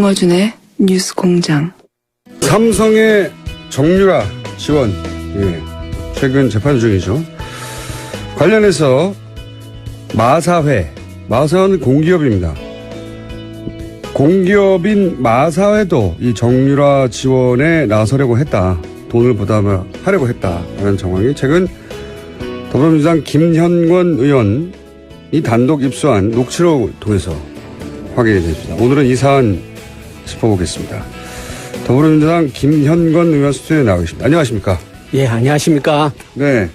김어준의 뉴스공장. 삼성의 정유라 지원, 최근 재판 중이죠. 관련해서 마사회는 공기업입니다. 공기업인 마사회도 이 정유라 지원에 나서려고 했다. 돈을 부담하려고 했다라는 정황이 최근 더불어민주당 김현권 의원이 단독 입수한 녹취록을 통해서 확인이 됐습니다. 오늘은 이 사안 짚어보겠습니다. 더불어민주당 김현권 의원 스튜디오에 나와 계십니다. 안녕하십니까? 예, 안녕하십니까? 네.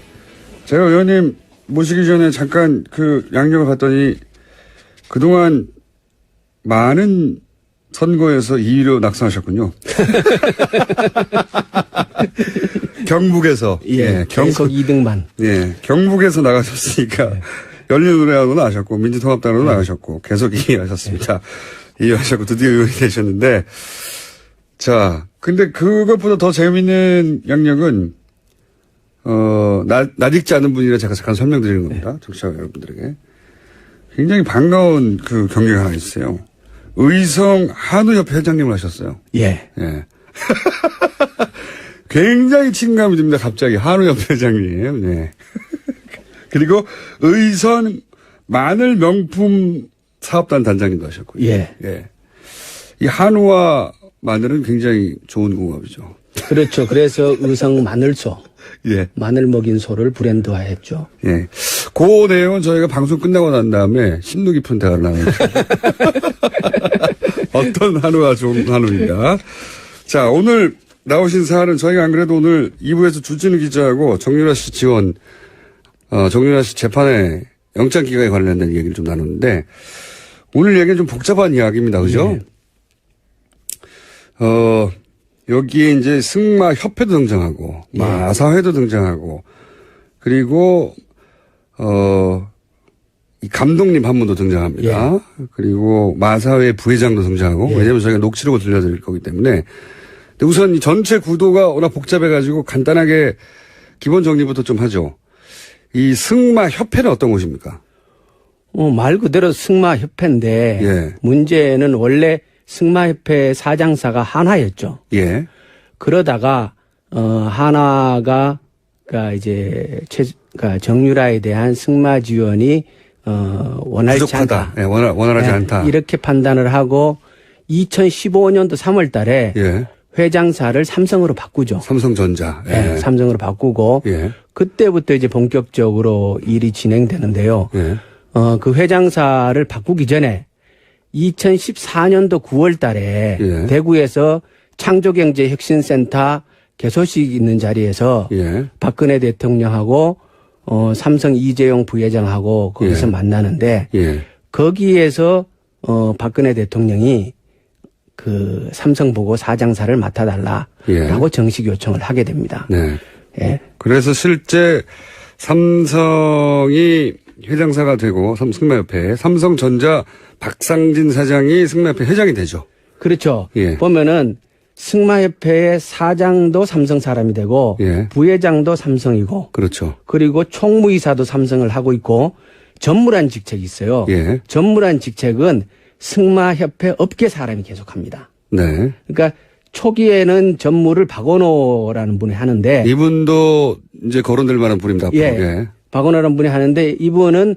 제가 의원님 모시기 전에 잠깐 그 양력을 봤더니 그동안 많은 선거에서 2위로 낙선하셨군요. 경북에서. 예, 계속 2등만. 예, 경북에서 나가셨으니까 네. 열린우리당으로 나가셨고 민주통합당으로 나가셨고 계속 2위 하셨습니다. 2위 하셨고 드디어 의원이 되셨는데 자, 근데 그것보다 더 재미있는 양력은 낯익지 않은 분이라 제가 잠깐 설명드리는 겁니다. 청취자 여러분들에게. 굉장히 반가운 그 경력이 하나 있어요. 의성 한우협회 회장님을 하셨어요. 예. 예. 굉장히 친감이 듭니다. 갑자기 한우협회 회장님. 네. 그리고 의성 마늘 명품 사업단 단장님도 하셨고요. 예. 예. 이 한우와 마늘은 굉장히 좋은 궁합이죠. 그렇죠. 그래서 의성 마늘소. 예. 마늘 먹인 소를 브랜드화했죠. 예. 그 내용은 저희가 방송 끝나고 난 다음에 심도 깊은 대화를 나누죠. 어떤 한우가 좋은 한우인가. 자, 오늘 나오신 사안은 저희가 안 그래도 오늘 2부에서 주진우 기자하고 정유라 씨 지원, 정유라 씨 재판에 영장 기각에 관련된 얘기를 좀 나눴는데 오늘 얘기는 좀 복잡한 이야기입니다. 그죠? 예. 여기에 이제 승마협회도 등장하고, 예. 마사회도 등장하고, 그리고, 이 감독님 한 분도 등장합니다. 예. 그리고 마사회 부회장도 등장하고, 예. 왜냐면 저희가 녹취록을 들려드릴 거기 때문에. 근데 우선 이 전체 구도가 워낙 복잡해가지고 간단하게 기본 정리부터 좀 하죠. 이 승마협회는 어떤 곳입니까? 말 그대로 승마협회인데, 예. 문제는 원래 승마협회 사장사가 한화였죠. 예. 그러다가 한화가 그러니까 이제 정유라에 대한 승마 지원이 원활치 부족하다. 않다. 예, 원활하지 예, 않다. 이렇게 판단을 하고 2015년도 3월 달에 예. 회장사를 삼성으로 바꾸죠. 삼성전자. 예. 예, 삼성으로 바꾸고 예. 그때부터 이제 본격적으로 일이 진행되는데요. 예. 그 회장사를 바꾸기 전에 2014년도 9월 달에 예. 대구에서 창조경제혁신센터 개소식 있는 자리에서 예. 박근혜 대통령하고 삼성 이재용 부회장하고 거기서 예. 만나는데 예. 거기에서 박근혜 대통령이 그 삼성 보고 사장사를 맡아달라라고 예. 정식 요청을 하게 됩니다. 네. 예. 그래서 실제 삼성이 회장사가 되고 승마협회 삼성전자 박상진 사장이 승마협회 회장이 되죠. 그렇죠. 예. 보면은 승마협회의 사장도 삼성 사람이 되고 예. 부회장도 삼성이고 그렇죠. 그리고 총무이사도 삼성을 하고 있고 전무란 직책이 있어요. 예. 전무란 직책은 승마협회 업계 사람이 계속합니다. 네. 그러니까 초기에는 전무를 박원호라는 분이 하는데 이분도 이제 거론될 만한 분입니다. 앞으로. 예. 예. 박원호라는 분이 하는데 이분은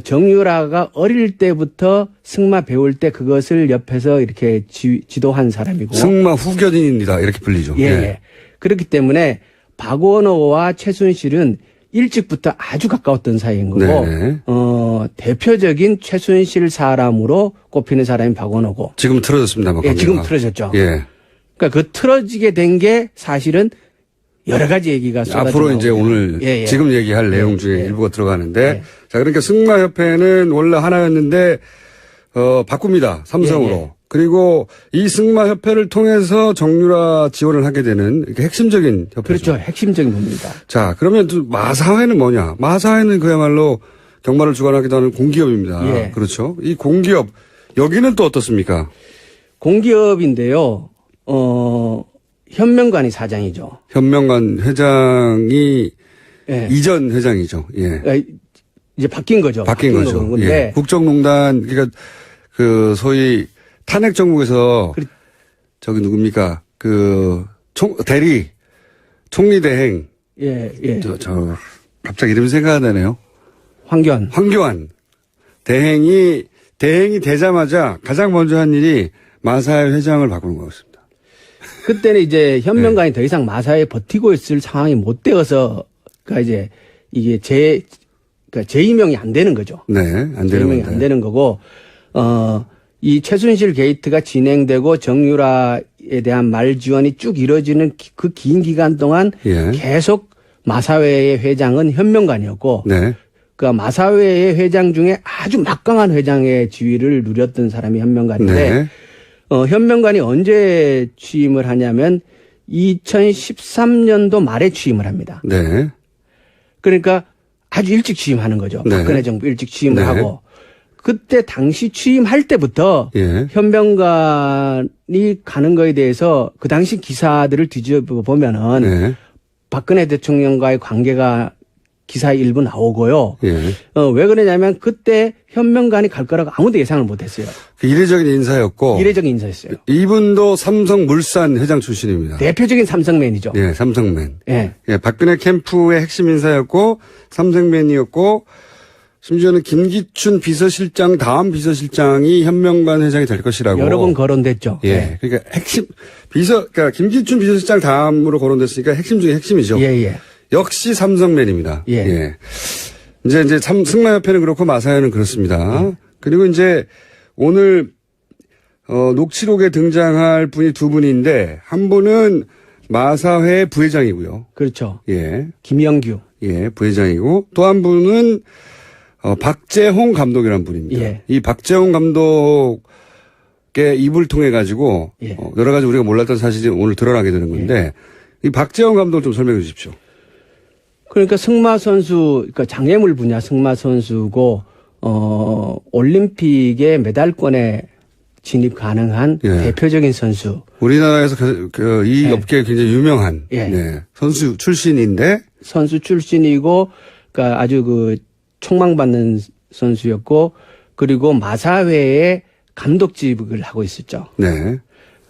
정유라가 어릴 때부터 승마 배울 때 그것을 옆에서 이렇게 지도한 사람이고. 승마 후견인입니다. 이렇게 불리죠. 예. 예. 그렇기 때문에 박원호와 최순실은 일찍부터 아주 가까웠던 사이인 거고, 네네. 대표적인 최순실 사람으로 꼽히는 사람이 박원호고. 지금 틀어졌습니다. 예, 지금 틀어졌죠. 예. 그러니까 그 틀어지게 된 게 사실은 여러 가지 얘기가 쏟아져 앞으로 이제 오늘 예, 예. 지금 얘기할 내용 중에 예. 일부가 들어가는데 예. 자 그러니까 승마협회는 원래 하나였는데 바꿉니다. 삼성으로. 예, 예. 그리고 이 승마협회를 통해서 정유라 지원을 하게 되는 이렇게 핵심적인 협회죠. 그렇죠. 핵심적인 겁니다. 자 그러면 또 마사회는 뭐냐. 마사회는 그야말로 경마를 주관하기도 하는 공기업입니다. 예. 그렇죠. 이 공기업 여기는 또 어떻습니까? 공기업인데요. 현명관이 사장이죠. 현명관 회장이 예. 이전 회장이죠. 예. 이제 바뀐 거죠. 바뀐 거죠. 건데. 예. 국정농단 그러니까 그 소위 탄핵 정국에서 저기 누굽니까? 총리 대행. 예. 갑자기 이름이 생각이 나네요. 황교안. 대행이 되자마자 가장 먼저 한 일이 마사회 회장을 바꾸는 거였습니다. 그때는 이제 현명관이 더 이상 마사회에 버티고 있을 상황이 못 되어서, 그러니까 이제 이게 그러니까 재임명이 안 되는 거죠. 네, 안 되는 재임명이 안 되는 거고, 이 최순실 게이트가 진행되고 정유라에 대한 말 지원이 쭉 이루어지는 그 긴 기간 동안 계속 마사회의 회장은 현명관이었고, 네. 그러니까 마사회의 회장 중에 아주 막강한 회장의 지위를 누렸던 사람이 현명관인데, 네. 현명관이 언제 취임을 하냐면 2013년도 말에 취임을 합니다. 네. 그러니까 아주 일찍 취임하는 거죠. 네. 박근혜 정부 일찍 취임을 네. 하고. 그때 당시 취임할 때부터 현명관이 가는 거에 대해서 그 당시 기사들을 뒤져보면은 네. 박근혜 대통령과의 관계가 기사에 일부 나오고요. 왜 그러냐면 그때 현명관이 갈 거라고 아무도 예상을 못했어요. 이례적인 인사였고. 이례적인 인사였어요. 이분도 삼성물산 회장 출신입니다. 대표적인 삼성맨이죠. 예, 삼성맨. 예. 예, 박근혜 캠프의 핵심 인사였고 삼성맨이었고 심지어는 김기춘 비서실장 다음 비서실장이 현명관 회장이 될 것이라고 여러 번 거론됐죠. 예. 그러니까 그러니까 김기춘 비서실장 다음으로 거론됐으니까 핵심 중에 핵심이죠. 예. 역시 삼성맨입니다. 예. 이제 승마협회는 그렇고 마사회는 그렇습니다. 그리고 이제 오늘 녹취록에 등장할 분이 두 분인데 한 분은 마사회 부회장이고요. 그렇죠. 예. 김영규. 예, 부회장이고 또 한 분은 박재홍 감독이라는 분입니다. 예. 이 박재홍 감독의 입을 통해 가지고 여러 가지 우리가 몰랐던 사실이 오늘 드러나게 되는 건데 이 박재홍 감독 좀 설명해 주십시오. 그러니까 승마 선수, 그러니까 장애물 분야 승마 선수고 올림픽의 메달권에 진입 가능한 대표적인 선수. 우리나라에서 이 업계에 굉장히 유명한 선수 출신인데 선수 출신이고, 그러니까 아주 촉망받는 선수였고, 그리고 마사회의 감독직을 하고 있었죠. 네.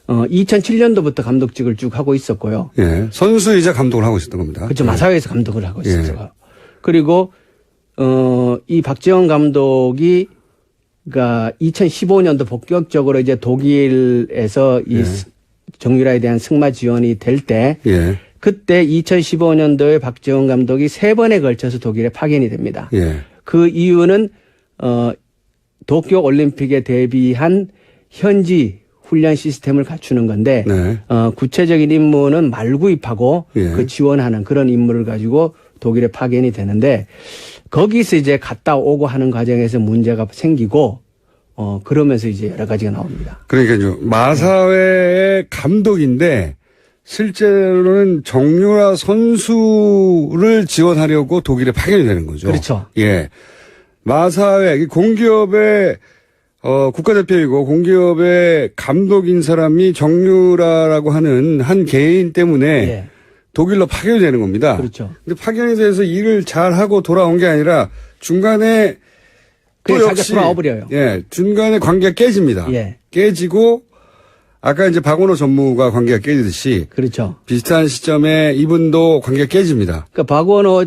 2007년도부터 감독직을 쭉 하고 있었고요. 예. 선수이자 감독을 하고 있었던 겁니다. 그렇죠. 마사회에서 감독을 하고 있었죠. 그리고 이 박재홍 감독이 그러니까 2015년도 본격적으로 이제 독일에서 이 정유라에 대한 승마 지원이 될 때 그때 2015년도에 박재홍 감독이 3번에 걸쳐서 독일에 파견이 됩니다. 그 이유는 도쿄 올림픽에 대비한 현지 훈련 시스템을 갖추는 건데 구체적인 임무는 말 구입하고 그 지원하는 그런 임무를 가지고 독일에 파견이 되는데 거기서 이제 갔다 오고 하는 과정에서 문제가 생기고 그러면서 이제 여러 가지가 나옵니다. 그러니까요. 마사회의 감독인데 실제로는 정유라 선수를 지원하려고 독일에 파견이 되는 거죠. 그렇죠. 예. 마사회 공기업의 국가대표이고 공기업의 감독인 사람이 정유라라고 하는 한 개인 때문에 독일로 파견이 되는 겁니다. 그렇죠. 근데 파견이 돼서 일을 잘하고 돌아온 게 아니라 중간에 또 역시 돌아와 버려요. 중간에 관계가 깨집니다. 깨지고 아까 이제 박원호 전무가 관계가 깨지듯이 그렇죠. 비슷한 시점에 이분도 관계가 깨집니다. 그러니까 박원호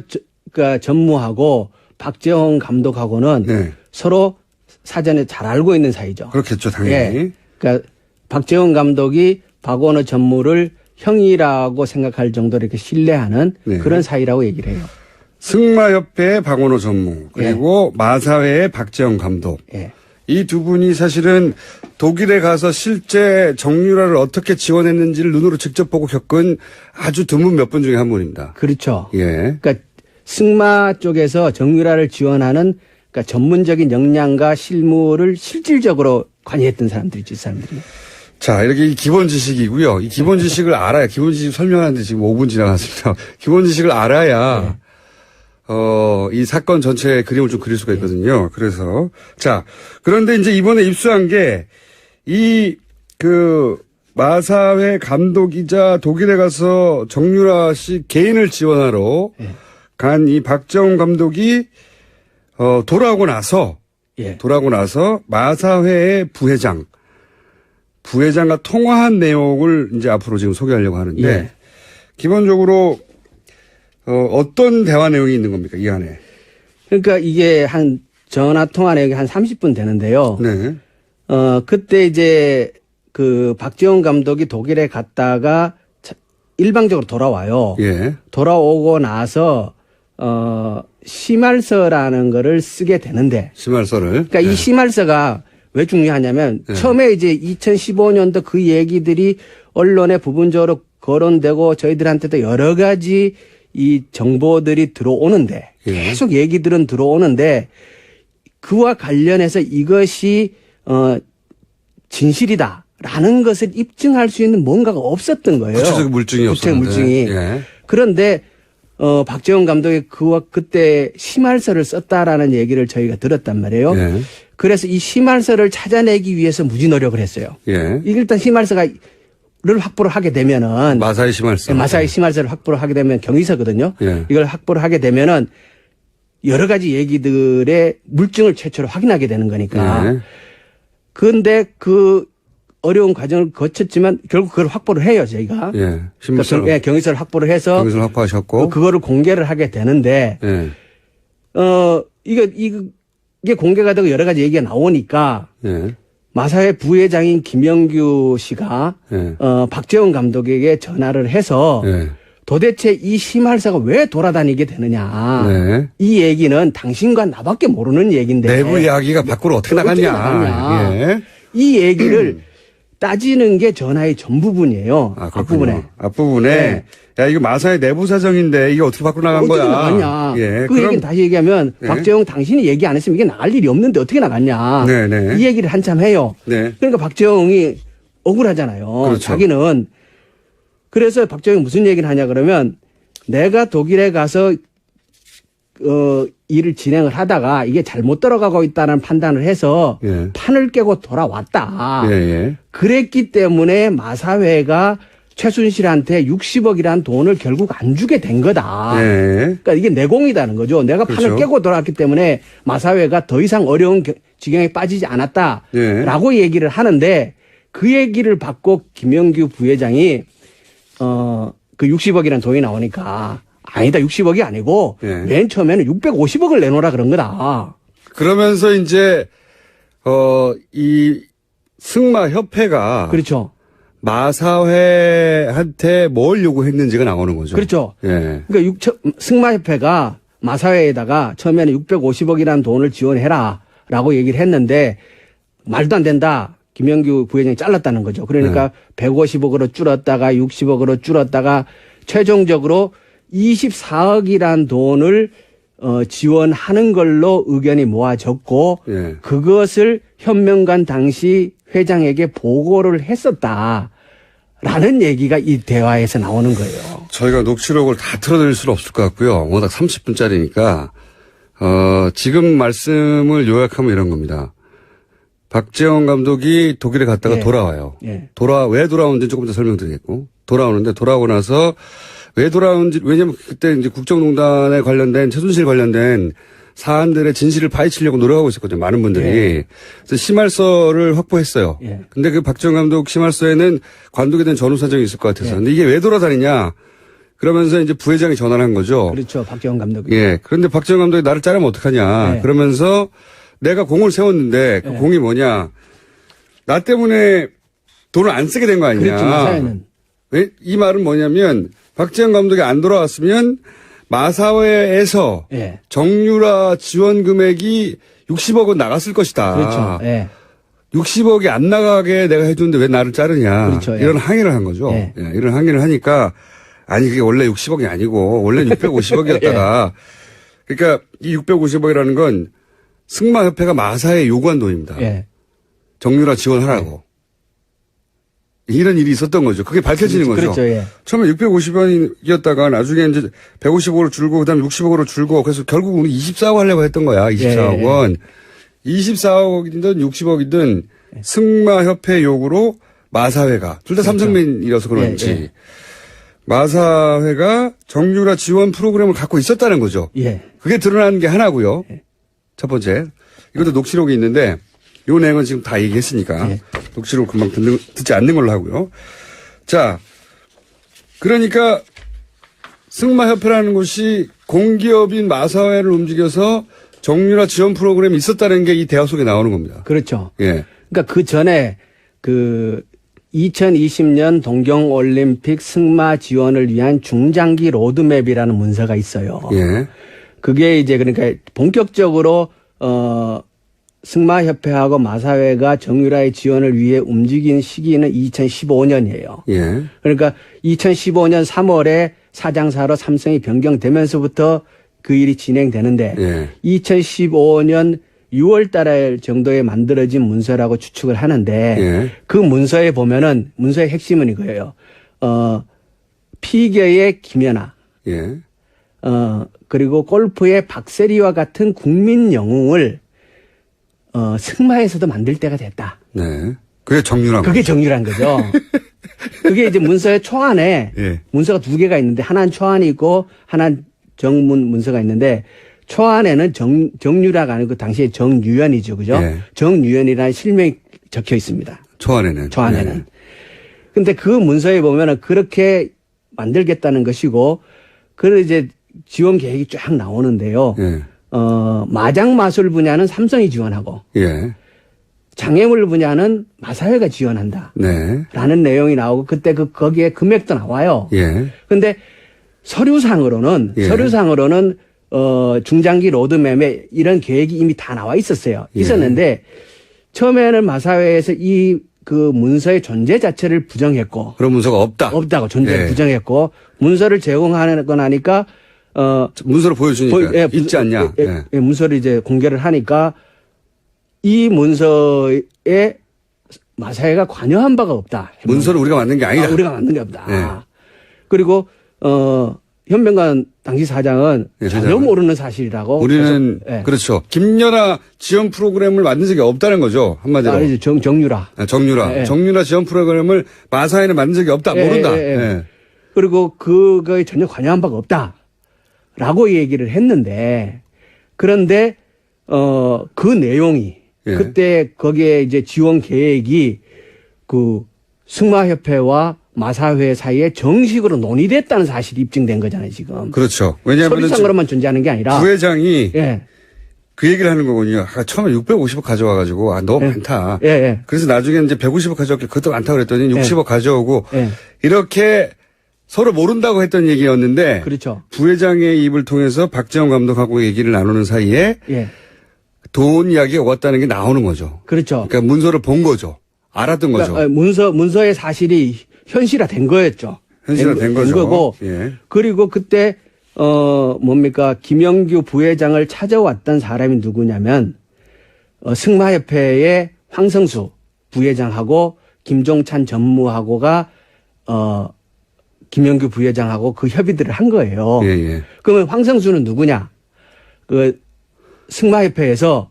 전무하고 박재홍 감독하고는 서로 사전에 잘 알고 있는 사이죠. 그렇겠죠, 당연히. 그러니까 박재홍 감독이 박원호 전무를 형이라고 생각할 정도로 이렇게 신뢰하는 그런 사이라고 얘기를 해요. 승마협회의 박원호 전무 그리고 마사회의 박재홍 감독. 이 두 분이 사실은 독일에 가서 실제 정유라를 어떻게 지원했는지를 눈으로 직접 보고 겪은 아주 드문 몇 분 중에 한 분입니다. 그렇죠. 그러니까 승마 쪽에서 정유라를 지원하는 그러니까 전문적인 역량과 실무를 실질적으로 관여했던 사람들이죠, 이 사람들이. 자, 이렇게 기본 지식이고요. 이 기본 지식을 알아야, 기본 지식 설명하는데 지금 5분 지나갔습니다. 기본 지식을 알아야, 이 사건 전체의 그림을 좀 그릴 수가 있거든요. 그래서. 자, 그런데 이제 이번에 입수한 게, 마사회 감독이자 독일에 가서 정유라 씨 개인을 지원하러 간 이 박재홍 감독이 돌아오고 나서 마사회의 부회장, 부회장과 통화한 내용을 이제 앞으로 지금 소개하려고 하는데 예. 기본적으로 어떤 대화 내용이 있는 겁니까? 이 안에. 그러니까 이게 한 전화 통화 내역이 한 30분 되는데요. 네. 그때 이제 그 박지원 감독이 독일에 갔다가 일방적으로 돌아와요. 예. 돌아오고 나서 심할서라는 거를 쓰게 되는데 심할서를. 그러니까 예. 이 심할서가 왜 중요하냐면 예. 처음에 이제 2015년도 그 얘기들이 언론에 부분적으로 거론되고 저희들한테도 여러 가지 이 정보들이 들어오는데 예. 계속 얘기들은 들어오는데 그와 관련해서 이것이 진실이다라는 것을 입증할 수 있는 뭔가가 없었던 거예요. 구체적 물증이 구체적 없었는데. 물증이. 예. 그런데 박재원 감독이 그때 심할서를 썼다라는 얘기를 저희가 들었단 말이에요. 예. 그래서 이 심할서를 찾아내기 위해서 무지 노력을 했어요. 예. 일단 심할서를 확보를 하게 되면은 마사이 심할서. 마사이 심할서를 확보를 하게 되면 경위서거든요. 예. 이걸 확보를 하게 되면은 여러 가지 얘기들의 물증을 최초로 확인하게 되는 거니까. 예. 그런데 그 어려운 과정을 거쳤지만 결국 그걸 확보를 해요, 저희가. 예. 심할서. 그러니까 경위서를 확보를 해서 경위서를 확보하셨고. 그거를 공개를 하게 되는데 예. 이게 공개가 되고 여러 가지 얘기가 나오니까 예. 마사회 부회장인 김영규 씨가 예. 박재원 감독에게 전화를 해서 예. 도대체 이 심할서가 왜 돌아다니게 되느냐. 네. 이 얘기는 당신과 나밖에 모르는 얘기인데. 내부 이야기가 밖으로 어떻게 나갔냐. 예. 이 얘기를 따지는 게 전화의 전 부분이에요. 아, 앞부분에. 앞부분에. 네. 야, 이거 마사의 내부 사정인데 이게 어떻게 밖으로 나간 어떻게 거야. 나갔냐. 예. 그 얘기는 다시 얘기하면 네. 박재영 당신이 얘기 안 했으면 이게 나갈 일이 없는데 어떻게 나갔냐. 네네. 이 얘기를 한참 해요. 네. 그러니까 박재영이 억울하잖아요. 그렇죠. 자기는. 그래서 박재영이 무슨 얘기를 하냐 그러면 내가 독일에 가서 일을 진행을 하다가 이게 잘못 들어가고 있다는 판단을 해서 예. 판을 깨고 돌아왔다. 예, 예. 그랬기 때문에 마사회가 최순실한테 60억이라는 돈을 결국 안 주게 된 거다. 예. 그러니까 이게 내공이다는 거죠. 내가 판을 그렇죠. 깨고 돌아왔기 때문에 마사회가 더 이상 어려운 지경에 빠지지 않았다라고 예. 얘기를 하는데 그 얘기를 받고 김영규 부회장이 그 60억이라는 돈이 나오니까 아니다 60억이 아니고 예. 맨 처음에는 650억을 내놓으라 그런 거다. 그러면서 이제 이 승마협회가 그렇죠. 마사회한테 뭘 요구했는지가 나오는 거죠. 그렇죠. 예. 그러니까 승마협회가 마사회에다가 처음에는 650억이라는 돈을 지원해라라고 얘기를 했는데 말도 안 된다. 김영규 부회장이 잘랐다는 거죠. 그러니까 150억으로 줄었다가 60억으로 줄었다가 최종적으로 24억이란 돈을 지원하는 걸로 의견이 모아졌고 예. 그것을 현명관 당시 회장에게 보고를 했었다라는 얘기가 이 대화에서 나오는 거예요. 저희가 녹취록을 다 틀어드릴 수는 없을 것 같고요. 워낙 30분짜리니까 지금 말씀을 요약하면 이런 겁니다. 박재원 감독이 독일에 갔다가 예. 돌아와요. 예. 왜 돌아오는지 조금 더 설명드리겠고. 돌아오는데 돌아오고 나서 왜 돌아오는지, 왜냐면 그때 이제 국정농단에 관련된, 최순실 관련된 사안들의 진실을 파헤치려고 노력하고 있었거든요. 많은 분들이. 예. 그래서 심할서를 확보했어요. 예. 근데 그 박재원 감독 심할서에는 관독에 대한 전후 사정이 있을 것 같아서. 예. 근데 이게 왜 돌아다니냐. 그러면서 이제 부회장이 전화를 한 거죠. 그렇죠. 박재원 감독이. 예. 그런데 박재원 감독이 나를 자르면 어떡하냐. 예. 그러면서 내가 공을 세웠는데 그 예. 공이 뭐냐. 나 때문에 돈을 안 쓰게 된 거 아니냐. 그렇죠. 마사회는. 왜? 이 말은 뭐냐면 박재원 감독이 안 돌아왔으면 마사회에서 예. 정유라 지원 금액이 60억은 나갔을 것이다. 그렇죠. 예. 60억이 안 나가게 내가 해줬는데 왜 나를 자르냐. 그렇죠. 예. 이런 항의를 한 거죠. 예. 예, 이런 항의를 하니까 아니 그게 원래 60억이 아니고 원래 650억이었다가 그러니까 이 650억이라는 건 승마협회가 마사에 요구한 돈입니다. 예. 정유라 지원하라고. 이런 일이 있었던 거죠. 그게 밝혀지는 거죠. 그렇죠. 예. 처음에 650원이었다가 나중에 이제 150억으로 줄고 그다음에 60억으로 줄고 그래서 결국 우리 24억 하려고 했던 거야. 24억 원. 24억이든 60억이든 승마협회 요구로 마사회가 둘 다 그렇죠. 삼성맨이라서 그런지 예. 마사회가 정유라 지원 프로그램을 갖고 있었다는 거죠. 예. 그게 드러나는 게 하나고요. 첫 번째. 이것도 녹취록이 있는데 요 내용은 지금 다 얘기했으니까 네. 녹취록 금방 듣지 않는 걸로 하고요. 자, 그러니까 승마협회라는 곳이 공기업인 마사회를 움직여서 정유라 지원 프로그램이 있었다는 게 이 대화 속에 나오는 겁니다. 그렇죠. 예. 그러니까 그 전에 그 2020년 동경올림픽 승마 지원을 위한 중장기 로드맵이라는 문서가 있어요. 예. 그게 이제 그러니까 본격적으로 승마협회하고 마사회가 정유라의 지원을 위해 움직인 시기는 2015년이에요. 예. 그러니까 2015년 3월에 사장사로 삼성이 변경되면서부터 그 일이 진행되는데 예. 2015년 6월 달 정도에 만들어진 문서라고 추측을 하는데 예. 그 문서에 보면은 문서의 핵심은 이거예요. 피겨의 김연아, 예. 그리고 골프의 박세리와 같은 국민 영웅을 승마에서도 만들 때가 됐다. 네. 그게 정유라. 그게 정유라는 거죠. 그게 이제 문서의 초안에 예. 문서가 두 개가 있는데 하나는 초안이 있고 하나는 정문 문서가 있는데 초안에는 정유라가 아니고 당시에 정유연이죠. 그죠? 예. 정유연이라는 실명이 적혀 있습니다. 초안에는. 초안에는. 예. 근데 그 문서에 보면은 그렇게 만들겠다는 것이고 그런 이제 지원 계획이 쫙 나오는데요. 예. 마장 마술 분야는 삼성이 지원하고 예. 장애물 분야는 마사회가 지원한다. 네. 라는 내용이 나오고 그때 거기에 금액도 나와요. 예. 근데 서류상으로는 예. 중장기 로드맵에 이런 계획이 이미 다 나와 있었어요. 예. 있었는데 처음에는 마사회에서 그 문서의 존재 자체를 부정했고 그런 문서가 없다. 없다고 존재를 예. 부정했고 문서를 제공하고 나니까 문서를 보여주니까 있지 않냐. 예. 문서를 이제 공개를 하니까 이 문서에 마사회가 관여한 바가 없다. 문서를 우리가 만든 게 아니다. 우리가 만든 게 없다. 예. 그리고 현명관 당시 사장은 예, 전혀 사장은. 모르는 사실이라고. 우리는 계속, 예. 그렇죠. 김연아 지원 프로그램을 만든 적이 없다는 거죠. 한마디로. 이제 정유라. 정유라. 예. 정유라 지원 프로그램을 마사회는 만든 적이 없다. 예, 모른다. 예, 예. 예. 그리고 그거에 전혀 관여한 바가 없다라고 얘기를 했는데 그런데 그 내용이 예. 그때 거기에 이제 지원 계획이 그 승마협회와 마사회 사이에 정식으로 논의됐다는 사실이 입증된 거잖아요, 지금. 그렇죠. 왜냐하면 서류상으로만 존재하는 게 아니라. 부회장이 예. 그 얘기를 하는 거군요. 처음에 650억 가져와가지고 너무 예. 많다. 예, 예. 그래서 나중에 이제 150억 가져왔기 그것도 많다 그랬더니 60억 가져오고 예. 이렇게 서로 모른다고 했던 얘기였는데 그렇죠. 부회장의 입을 통해서 박재홍 감독하고 얘기를 나누는 사이에 예. 돈 이야기가 왔다는 게 나오는 거죠. 그렇죠. 그러니까 문서를 본 거죠. 알았던 거죠. 그러니까 문서의 사실이 현실화된 거였죠. 현실화된 거죠. 거고. 예. 그리고 그때 김영규 부회장을 찾아왔던 사람이 누구냐면 승마협회의 황성수 부회장하고 김종찬 전무하고가 김영규 부회장하고 그 협의들을 한 거예요. 예, 예. 그러면 황성수는 누구냐? 그 승마협회에서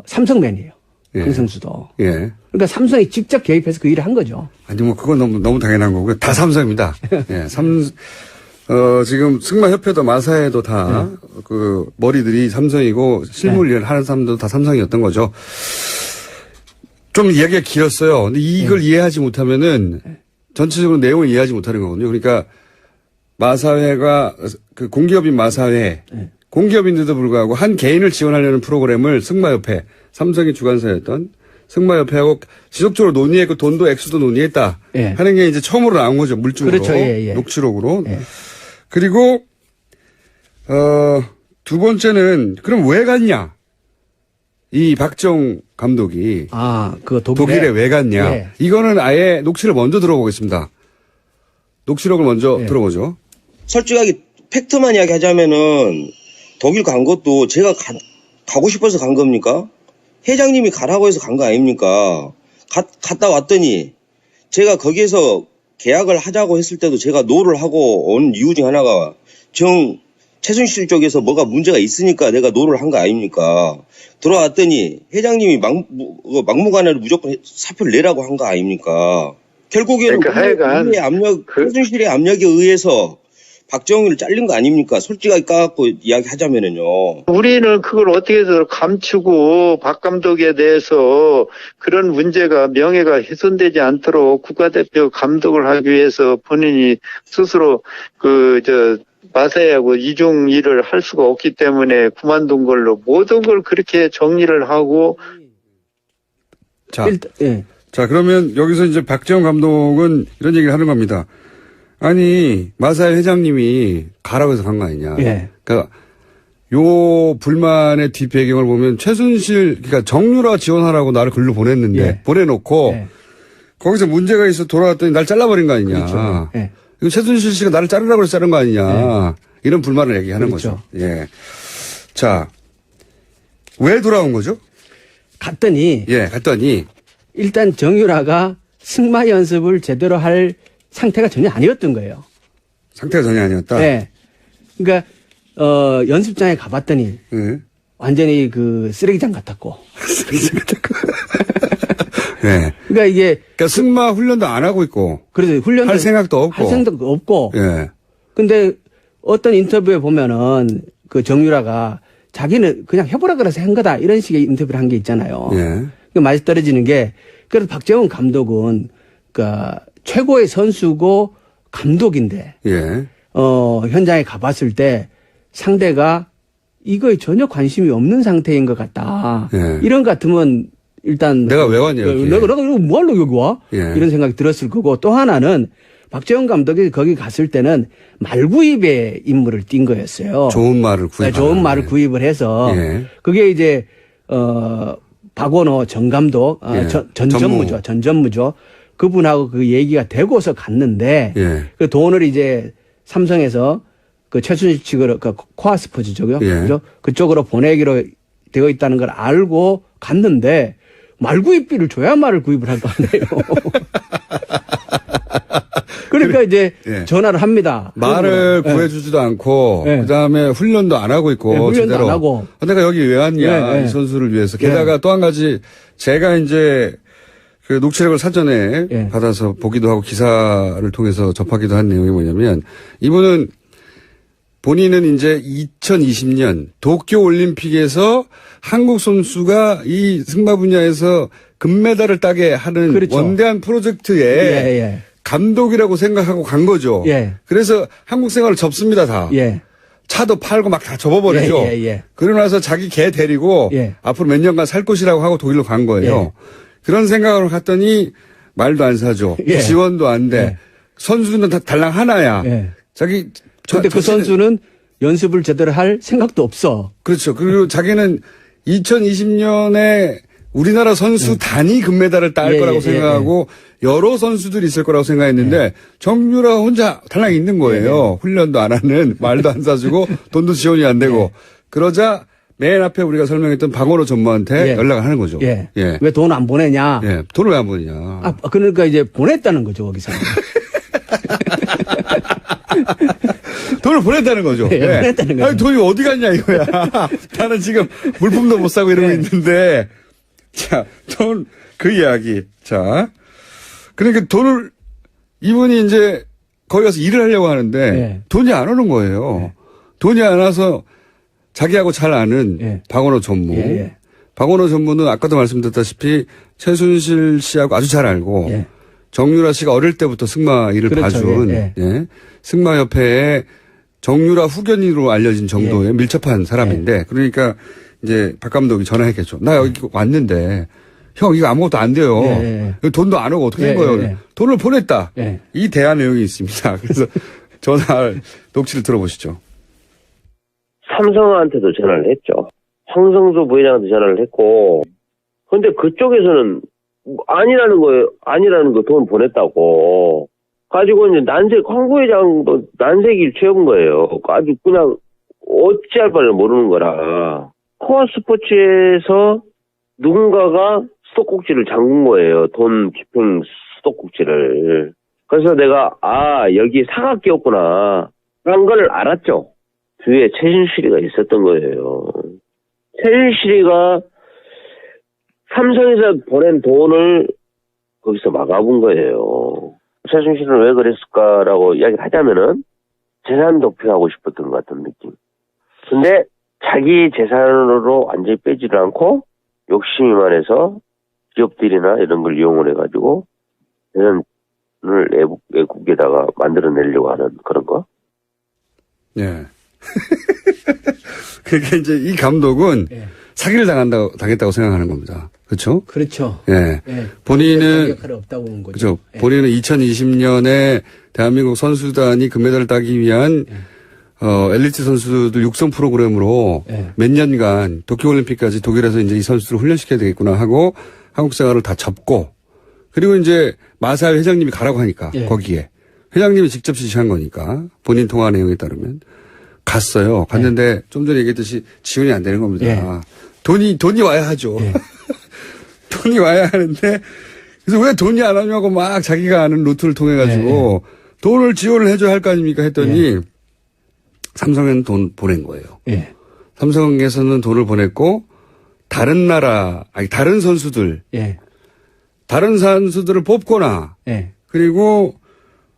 삼성맨이에요. 예. 황성수도. 예. 그러니까 삼성이 직접 개입해서 그 일을 한 거죠. 아니, 그건 너무 당연한 거고요. 다 삼성입니다. 예. 지금 승마협회도 마사회도 다, 머리들이 삼성이고, 실물 일을 하는 사람도 다 삼성이었던 거죠. 좀 이야기가 길었어요. 근데 이걸 이해하지 못하면은, 전체적으로 내용을 이해하지 못하는 거거든요. 그러니까, 마사회가, 그 공기업인 마사회, 공기업인데도 불구하고 한 개인을 지원하려는 프로그램을 승마협회, 삼성이 주관사였던 승마협회하고 지속적으로 논의했고 돈도 액수도 논의했다. 예. 하는 게 이제 처음으로 나온 거죠. 물증으로. 그렇죠. 예, 예. 녹취록으로. 예. 그리고, 두 번째는 그럼 왜 갔냐? 이 박정 감독이 그 독일에 왜 갔냐? 예. 이거는 아예 녹취를 먼저 들어보겠습니다. 녹취록을 먼저 들어보죠. 솔직하게 팩트만 이야기하자면은 독일 간 것도 제가 가고 싶어서 간 겁니까? 회장님이 가라고 해서 간 거 아닙니까? 갔다 왔더니 제가 거기에서 계약을 하자고 했을 때도 제가 노를 하고 온 이유 중 하나가 최순실 쪽에서 뭐가 문제가 있으니까 내가 노를 한 거 아닙니까? 들어왔더니 회장님이 막무가내로 무조건 사표를 내라고 한 거 아닙니까? 결국에는 그러니까 하여간 최순실의 압력에 의해서 박정희를 잘린 거 아닙니까? 솔직하게 까갖고 이야기하자면은요. 우리는 그걸 어떻게 해서 감추고 박 감독에 대해서 그런 문제가 명예가 훼손되지 않도록 국가대표 감독을 하기 위해서 본인이 스스로 마사야하고 이중 일을 할 수가 없기 때문에 그만둔 걸로 모든 걸 그렇게 정리를 하고. 자, 자, 그러면 여기서 이제 박재홍 감독은 이런 얘기를 하는 겁니다. 아니, 마사야 회장님이 가라고 해서 간 거 아니냐. 예. 그러니까 요 불만의 뒷배경을 보면 최순실, 그러니까 정유라 지원하라고 나를 글로 보냈는데, 예. 보내놓고, 예. 거기서 문제가 있어 돌아왔더니 날 잘라버린 거 아니냐. 그렇죠. 예. 이거 최순실 씨가 나를 자르라고 해서 자른 거 아니냐. 이런 불만을 얘기하는 그렇죠. 거죠. 예. 자, 왜 돌아온 거죠? 갔더니 일단 정유라가 승마 연습을 제대로 할 상태가 전혀 아니었던 거예요. 상태가 전혀 아니었다. 네. 그러니까 연습장에 가봤더니 네. 완전히 그 쓰레기장 같았고. 네. 그러니까 이게 승마 훈련도 안 하고 있고. 그래서 훈련도 할 생각도 없고. 할 생각도 없고. 예. 근데 어떤 인터뷰에 보면은 그 정유라가 자기는 그냥 해보라 그래서 한 거다 이런 식의 인터뷰를 한 게 있잖아요. 예. 그 맛이 떨어지는 게 그래서 박재홍 감독은 그러니까 최고의 선수고 감독인데 예. 현장에 가봤을 때 상대가 이거에 전혀 관심이 없는 상태인 것 같다. 예. 이런 것 같으면 일단 내가 왜 왔냐 여기. 내가 뭐하러 여기 와? 예. 이런 생각이 들었을 거고 또 하나는 박재홍 감독이 거기 갔을 때는 말구입의 임무를 띈 거였어요. 좋은 말을 구입. 네, 좋은 말을 구입을 해서 예. 그게 이제 박원호 전 감독 예. 전전무죠. 그분하고 그 얘기가 되고서 갔는데 예. 그 돈을 이제 삼성에서 그 최순실 측으로 그 코아스포츠 쪽이요. 예. 그죠? 그쪽으로 보내기로 되어 있다는 걸 알고 갔는데 말구입비를 줘야 말을 구입을 할 거 아니에요. 그러니까 이제 예. 전화를 합니다. 말을 예. 구해주지도 않고 예. 그다음에 훈련도 안 하고 있고 예, 훈련도 제대로. 안 하고. 내가 여기 왜 왔냐 예, 예. 이 선수를 위해서. 게다가 또 한 가지 제가 이제 그 녹취록을 사전에 예. 받아서 보기도 하고 기사를 통해서 접하기도 한 내용이 뭐냐면 이분은 본인은 이제 2020년 도쿄올림픽에서 한국 선수가 이 승마 분야에서 금메달을 따게 하는 그렇죠. 원대한 프로젝트에 예. 감독이라고 생각하고 간 거죠. 예. 그래서 한국 생활을 접습니다, 다. 예. 차도 팔고 막 다 접어버리죠. 예. 그러고 나서 자기 개 데리고 예. 앞으로 몇 년간 살 것이라고 하고 독일로 간 거예요. 예. 그런 생각으로 갔더니 말도 안 사줘. 예. 지원도 안 돼. 예. 선수는 다 달랑 하나야. 예. 자기 근데 그 선수는 연습을 제대로 할 생각도 없어. 그렇죠. 그리고 자기는 2020년에 우리나라 선수 단위 금메달을 딸 예, 거라고 예, 생각하고 여러 선수들이 있을 거라고 생각했는데 정유라 혼자 달랑 있는 거예요. 훈련도 안 하는, 말도 안 사주고 돈도 지원이 안 되고. 그러자 맨 앞에 우리가 설명했던 박원호 전무한테 연락을 하는 거죠. 예. 왜 돈 안 보내냐? 예. 돈을 왜 안 보내냐. 아, 그러니까 이제 보냈다는 거죠, 거기서. 돈을 보냈다는 거죠. 예, 보냈다는 거죠. 아니, 돈이 어디 갔냐 이거야. 나는 지금 물품도 못 사고 이러고 있는데. 자, 그 이야기. 자. 그러니까 돈을, 이분이 이제 거기 가서 일을 하려고 하는데 돈이 안 오는 거예요. 돈이 안 와서 자기하고 잘 아는 박원호 전무. 박원호 전무는 아까도 말씀드렸다시피 최순실 씨하고 아주 잘 알고 정유라 씨가 어릴 때부터 승마 일을 그렇죠. 봐준 승마협회의 정유라 후견인으로 알려진 정도의 밀접한 사람인데 그러니까 이제 박 감독이 전화했겠죠. 나 여기 왔는데 형 이거 아무것도 안 돼요. 돈도 안 오고 어떻게 된 거예요. 돈을 보냈다. 이 대화 내용이 있습니다. 그래서 전화 녹취를 들어보시죠. 삼성한테도 전화를 했죠. 황성수 부회장한테 전화를 했고, 근데 그쪽에서는 아니라는 거 돈 보냈다고. 가지고 이제 황 부회장도 난색을 채운 거예요. 아주 그냥 어찌할 바를 모르는 거라. 코아 스포츠에서 누군가가 수도꼭지를 잠근 거예요. 돈 집행 수도꼭지를. 그래서 내가, 여기 사각기였구나. 라는 걸 알았죠. 뒤에 최순실이가 있었던 거예요. 최순실이가 삼성에서 보낸 돈을 거기서 막아본 거예요. 최순실은 왜 그랬을까라고 이야기를 하자면은 재산 도피하고 싶었던 것 같은 느낌. 근데 자기 재산으로 완전히 빼지를 않고 욕심이 많아서 기업들이나 이런 걸 이용을 해가지고 재산을 외국에다가 만들어내려고 하는 그런 거. 예. 그러니까 이제 이 감독은 예. 사기를 당했다고 생각하는 겁니다. 그렇죠? 그렇죠. 예. 예. 본인은 역할이 없다고 본 거죠. 그렇죠. 예. 본인은 2020년에 대한민국 선수단이 금메달을 따기 위한 엘리트 선수들 육성 프로그램으로 예. 몇 년간 도쿄올림픽까지 독일에서 이제 이 선수들을 훈련시켜야 되겠구나 하고 한국 생활을 다 접고 그리고 이제 마사회 회장님이 가라고 하니까 예. 거기에 회장님이 직접 지시한 거니까 본인 통화 내용에 따르면 갔어요. 갔는데 좀 전에 얘기했듯이 지원이 안 되는 겁니다. 예. 돈이 와야 하죠. 예. 돈이 와야 하는데 그래서 왜 돈이 안 오냐고 막 자기가 아는 루트를 통해 가지고 돈을 지원을 해줘야 할 거 아닙니까 했더니 삼성에는 돈 보낸 거예요. 예. 삼성에서는 돈을 보냈고 다른 선수들 예. 다른 선수들을 뽑거나 예. 그리고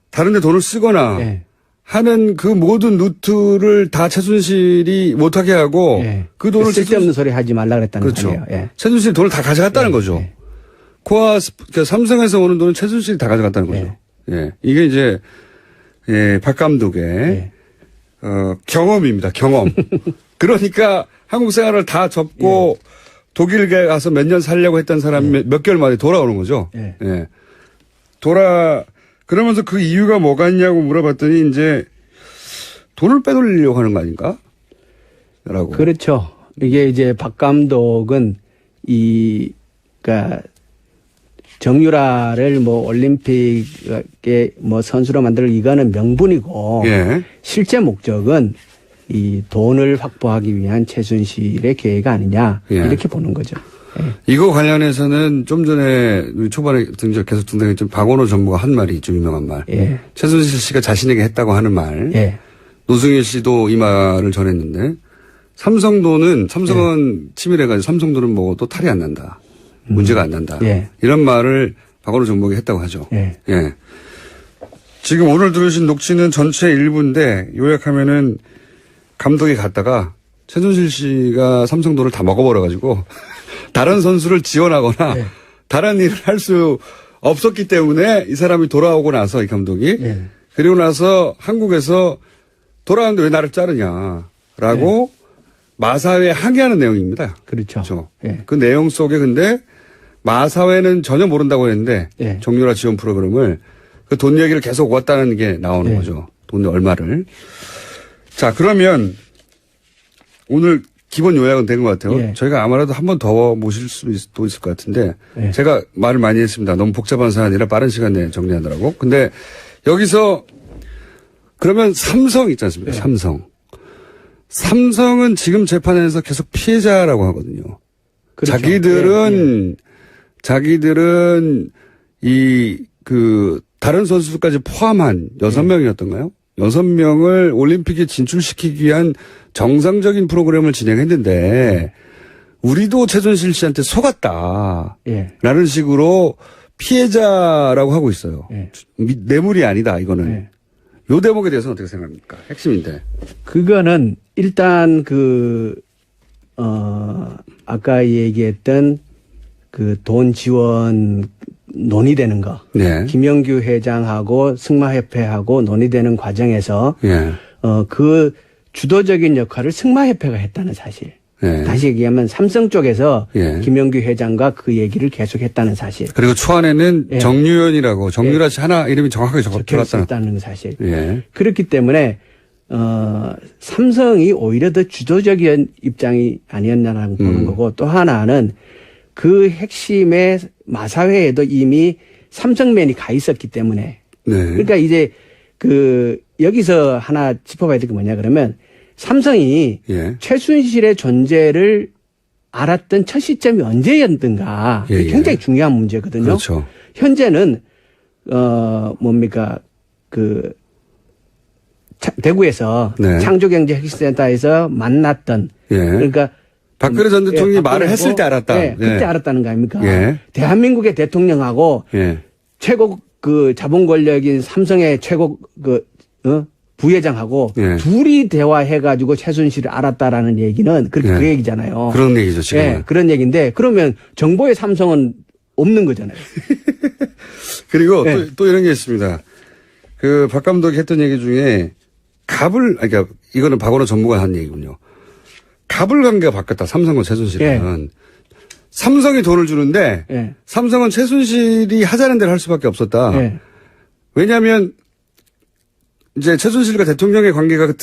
다른 데 돈을 쓰거나 예. 하는 그 모든 루트를 다 최순실이 못하게 하고 예. 그 돈을 쓸데없는 소리 하지 말라 그랬다는 그렇죠. 거예요. 예. 최순실이 돈을 다 가져갔다는 예. 거죠. 예. 그러니까 삼성에서 오는 돈은 최순실이 다 가져갔다는 거죠. 예. 이게 이제 박 감독의 예. 경험입니다. 경험. 그러니까 한국 생활을 다 접고 독일에 가서 몇 년 살려고 했던 사람이 몇 개월 만에 돌아오는 거죠. 예. 예. 그러면서 그 이유가 뭐가 있냐고 물어봤더니 이제 돈을 빼돌리려고 하는 거 아닌가? 라고. 그렇죠. 이게 이제 박 감독은 그러니까 정유라를 뭐 올림픽에 뭐 선수로 만들 이거는 명분이고 예. 실제 목적은 이 돈을 확보하기 위한 최순실의 계획 아니냐 예. 이렇게 보는 거죠. 이거 관련해서는 좀 전에 우리 초반에 계속 등장했던 박원호 전무가 한 말이 좀 유명한 말. 예. 최순실 씨가 자신에게 했다고 하는 말. 예. 노승일 씨도 이 말을 전했는데 삼성은 치밀해가지고 삼성돈은 먹어도 탈이 안 난다. 문제가 안 난다. 예. 이런 말을 박원호 전무가 했다고 하죠. 예. 예. 지금 오늘 들으신 녹취는 전체 일부인데 요약하면은 감독이 갔다가 최순실 씨가 삼성돈을 다 먹어버려가지고 다른 선수를 지원하거나 예. 다른 일을 할 수 없었기 때문에 이 사람이 돌아오고 나서 이 감독이 예. 그리고 나서 한국에서 돌아왔는데 왜 나를 자르냐라고 마사회에 항의하는 내용입니다. 그렇죠. 그렇죠. 예. 그 내용 속에 근데 마사회는 전혀 모른다고 했는데 예. 정유라 지원 프로그램을 그 돈 얘기를 계속 왔다는 게 나오는 예. 거죠. 돈 얼마를. 자, 그러면 오늘 기본 요약은 된 것 같아요. 예. 저희가 아무래도 한 번 더 모실 수도 있을 것 같은데 예. 제가 말을 많이 했습니다. 너무 복잡한 사안이라 빠른 시간 내에 정리하느라고. 근데 여기서 그러면 삼성 있지 않습니까? 예. 삼성은 지금 재판에서 계속 피해자라고 하거든요. 그렇죠. 자기들은 다른 선수들까지 포함한 6명이었던가요? 6명을 올림픽에 진출시키기 위한 정상적인 프로그램을 진행했는데 우리도 최순실 씨한테 속았다. 예. 라는 식으로 피해자라고 하고 있어요. 예. 뇌물이 아니다, 이거는. 예. 요 대목에 대해서는 어떻게 생각합니까? 핵심인데. 그거는 일단 아까 얘기했던 그 돈 지원 논의되는 거. 네. 김영규 회장하고 승마협회하고 논의되는 과정에서 예. 그 주도적인 역할을 승마협회가 했다는 사실. 예. 다시 얘기하면 삼성 쪽에서 예. 김영규 회장과 그 얘기를 계속했다는 사실. 그리고 초안에는 예. 정유연이라고 정유라 씨 하나 이름이 정확하게 적혀놨다는. 적혀있다는 사실. 예. 그렇기 때문에 삼성이 오히려 더 주도적인 입장이 아니었나라고 보는 거고 또 하나는 그 핵심의 마사회에도 이미 삼성맨이 가 있었기 때문에 네. 그러니까 이제 여기서 하나 짚어봐야 될 게 뭐냐 그러면 삼성이 예. 최순실의 존재를 알았던 첫 시점이 언제였던가 예, 이게 굉장히 중요한 문제거든요. 그렇죠. 현재는 대구에서 네. 창조경제핵심센터에서 만났던 예. 그러니까 박근혜 전 대통령이 말을 했을 때 알았다. 네, 그때 알았다는 거 아닙니까? 예. 대한민국의 대통령하고 예. 최고 자본 권력인 삼성의 최고 부회장하고 예. 둘이 대화해가지고 최순실을 알았다라는 얘기는 그 예. 얘기잖아요. 그런 얘기죠, 지금. 예, 그런 얘기인데 그러면 정보의 삼성은 없는 거잖아요. 그리고 예. 또 이런 게 있습니다. 그 박 감독이 했던 얘기 중에 그러니까 이거는 박원호 전무가 한 얘기군요. 갑을 관계가 바뀌었다. 삼성과 최순실은. 삼성이 돈을 주는데 예. 삼성은 최순실이 하자는 대로 할 수밖에 없었다. 예. 왜냐하면 이제 최순실과 대통령의 관계가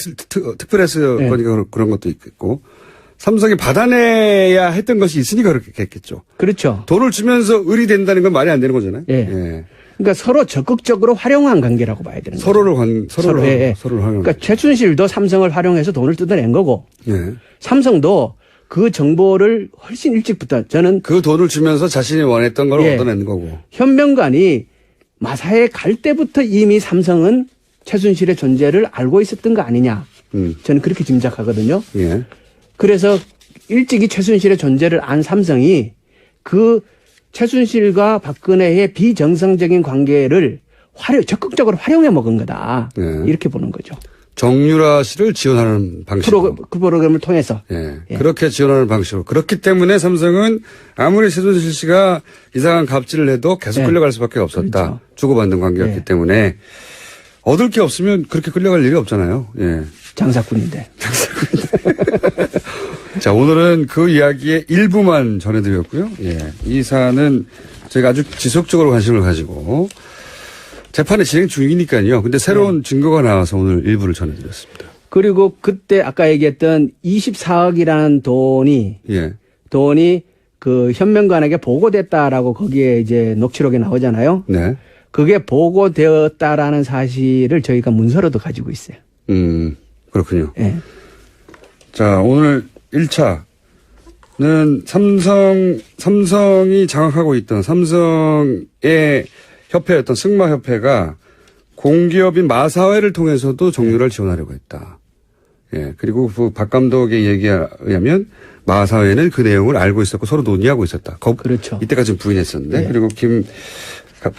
특별해서 예. 그러니까 그런 것도 있겠고 삼성이 받아내야 했던 것이 있으니까 그렇게 했겠죠. 그렇죠. 돈을 주면서 을이 된다는 건 말이 안 되는 거잖아요. 예. 예. 그러니까 서로 적극적으로 활용한 관계라고 봐야 되는 거죠. 서로를 예. 활용. 그러니까 최순실도 삼성을 활용해서 돈을 뜯어낸 거고 예. 삼성도 그 정보를 훨씬 일찍부터 저는 그 돈을 주면서 자신이 원했던 걸 예. 얻어내는 거고. 현명관이 마사에 갈 때부터 이미 삼성은 최순실의 존재를 알고 있었던 거 아니냐. 저는 그렇게 짐작하거든요. 예. 그래서 일찍이 최순실의 존재를 안 삼성이 그 최순실과 박근혜의 비정상적인 관계를 적극적으로 활용해 먹은 거다. 예. 이렇게 보는 거죠. 정유라 씨를 지원하는 방식. 그 프로그램을 통해서. 예. 그렇게 지원하는 방식으로. 그렇기 때문에 삼성은 아무리 최순실 씨가 이상한 갑질을 해도 계속 예. 끌려갈 수밖에 없었다. 그렇죠. 주고받는 관계였기 예. 때문에 얻을 게 없으면 그렇게 끌려갈 일이 없잖아요. 예. 장사꾼인데. 자, 오늘은 그 이야기의 일부만 전해드렸고요. 예. 이 사안은 저희가 아주 지속적으로 관심을 가지고 재판이 진행 중이니까요. 근데 새로운 증거가 나와서 오늘 일부를 전해드렸습니다. 그리고 그때 아까 얘기했던 24억이라는 돈이 그 현명관에게 보고됐다라고 거기에 이제 녹취록에 나오잖아요. 네. 그게 보고되었다라는 사실을 저희가 문서로도 가지고 있어요. 그렇군요. 예. 자, 오늘 1차는 삼성이 장악하고 있던 삼성의 협회였던 승마협회가 공기업인 마사회를 통해서도 정유라를 지원하려고 했다. 예. 그리고 그 박 감독의 얘기에 의하면 마사회는 그 내용을 알고 있었고 서로 논의하고 있었다. 그렇죠. 이때까지는 부인했었는데. 예. 그리고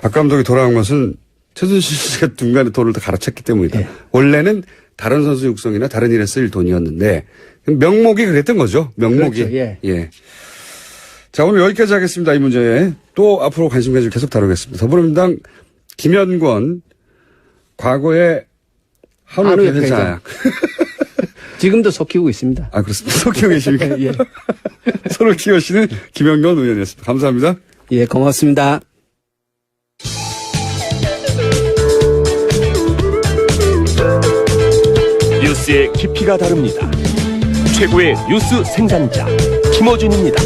박 감독이 돌아온 것은 최순실 씨가 중간에 돈을 더 갈아쳤기 때문이다. 예. 원래는 다른 선수 육성이나 다른 일에 쓰일 돈이었는데 명목이 그랬던 거죠. 명목이. 그렇죠. 예. 자, 오늘 여기까지 하겠습니다. 이 문제에. 또 앞으로 관심 가지고 계속 다루겠습니다. 더불어민주당 김현권 과거에 한우협회 회장. 지금도 속히고 있습니다. 아, 그렇습니다. 속히고 계십니까? 예. 손을 키우시는 김현권 의원이었습니다. 감사합니다. 예, 고맙습니다. 뉴스의 깊이가 다릅니다. 최고의 뉴스 생산자 김어준입니다.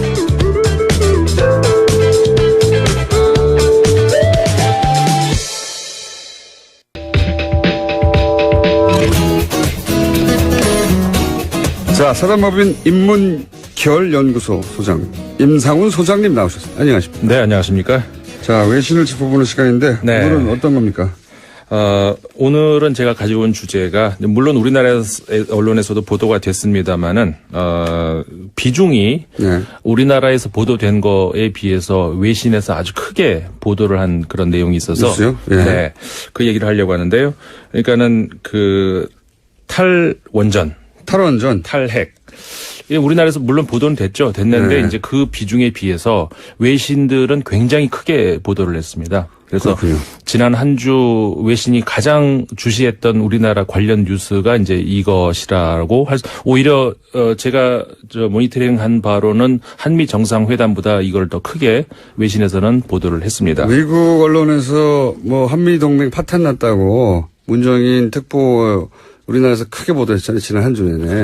자, 사단법인 인문결연구소 소장 임상훈 소장님 나오셨습니다. 안녕하십니까? 네, 안녕하십니까? 자, 외신을 짚어보는 시간인데 네. 오늘은 어떤 겁니까? 오늘은 제가 가지고 온 주제가 물론 우리나라 언론에서도 보도가 됐습니다만은 비중이 네. 우리나라에서 보도된 거에 비해서 외신에서 아주 크게 보도를 한 그런 내용이 있어서 뉴스요? 예. 네, 그 얘기를 하려고 하는데요. 그러니까는 그 탈원전, 탈핵. 예, 우리나라에서 물론 보도는 됐는데 네. 이제 그 비중에 비해서 외신들은 굉장히 크게 보도를 했습니다. 그래서 그렇군요. 지난 한 주 외신이 가장 주시했던 우리나라 관련 뉴스가 이제 이것이라고 오히려 제가 모니터링한 바로는 한미 정상회담보다 이걸 더 크게 외신에서는 보도를 했습니다. 미국 언론에서 뭐 한미 동맹 파탄 났다고 문정인 특보 우리나라에서 크게 보도했잖아요. 지난 한 주 내내.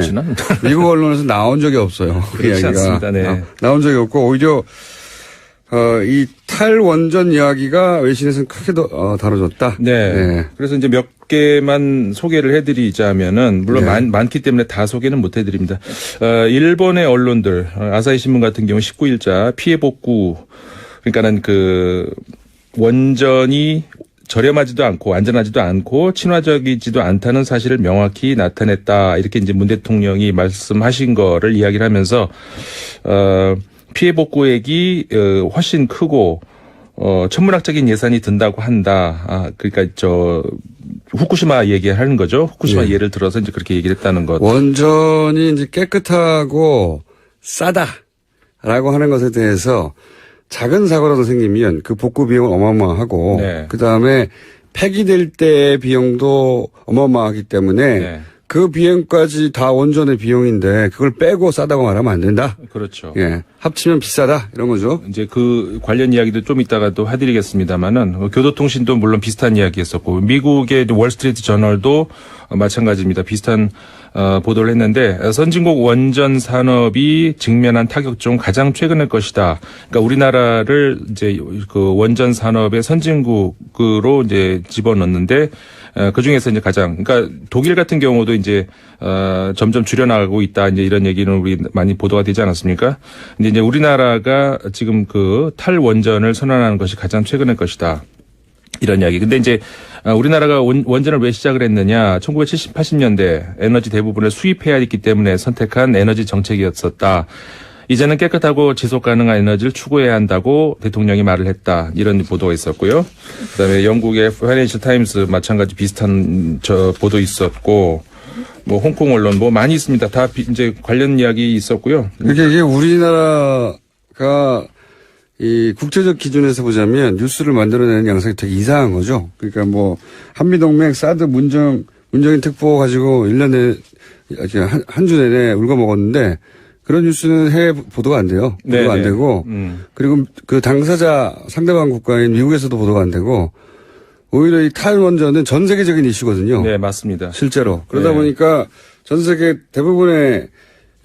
미국 언론에서 나온 적이 없어요. 그 그렇지 이야기가. 않습니다. 네. 나온 적이 없고 오히려 이 탈원전 이야기가 외신에서는 크게 다뤄졌다. 네. 네. 그래서 이제 몇 개만 소개를 해드리자면은 물론 네. 많기 때문에 다 소개는 못 해드립니다. 일본의 언론들 아사히 신문 같은 경우 19일자 피해 복구 그러니까는 그 원전이 저렴하지도 않고 안전하지도 않고 친화적이지도 않다는 사실을 명확히 나타냈다. 이렇게 이제 문 대통령이 말씀하신 거를 이야기를 하면서 피해 복구액이 훨씬 크고 천문학적인 예산이 든다고 한다. 그러니까 후쿠시마 얘기하는 거죠. 후쿠시마 예를 들어서 이제 그렇게 얘기를 했다는 것. 원전이 이제 깨끗하고 싸다라고 하는 것에 대해서 작은 사고라도 생기면 그 복구 비용은 어마어마하고 네. 그다음에 폐기될 때의 비용도 어마어마하기 때문에 네. 그 비용까지 다 원전의 비용인데 그걸 빼고 싸다고 말하면 안 된다. 그렇죠. 예. 합치면 비싸다 이런 거죠. 이제 그 관련 이야기도 좀 이따가 또 해드리겠습니다만은 교도통신도 물론 비슷한 이야기였었고 미국의 월스트리트 저널도 마찬가지입니다. 비슷한 보도를 했는데 선진국 원전 산업이 직면한 타격 중 가장 최근의 것이다. 그러니까 우리나라를 이제 그 원전 산업의 선진국으로 이제 집어넣는데 그 중에서 이제 가장 그러니까 독일 같은 경우도 이제 점점 줄여나가고 있다. 이제 이런 얘기는 우리 많이 보도가 되지 않았습니까? 근데 이제 우리나라가 지금 그 탈원전을 선언하는 것이 가장 최근의 것이다. 이런 이야기. 근데 이제 우리나라가 원전을 왜 시작을 했느냐. 1970, 80년대 에너지 대부분을 수입해야 했기 때문에 선택한 에너지 정책이었었다. 이제는 깨끗하고 지속 가능한 에너지를 추구해야 한다고 대통령이 말을 했다. 이런 보도가 있었고요. 그다음에 영국의 파이낸셜 타임스 마찬가지 비슷한 보도 있었고 뭐 홍콩 언론 뭐 많이 있습니다. 다 이제 관련 이야기 있었고요. 그러니까 이게 우리나라가 이 국제적 기준에서 보자면 뉴스를 만들어내는 양상이 되게 이상한 거죠. 그러니까 뭐 한미동맹 사드 문정인 특보 가지고 1년에 한 주 내내 울고 먹었는데 그런 뉴스는 해외 보도가 안 돼요. 보도가 네네. 안 되고 그리고 그 당사자 상대방 국가인 미국에서도 보도가 안 되고 오히려 이 탈원전은 전 세계적인 이슈거든요. 네, 맞습니다. 실제로. 그러다 네. 보니까 전 세계 대부분의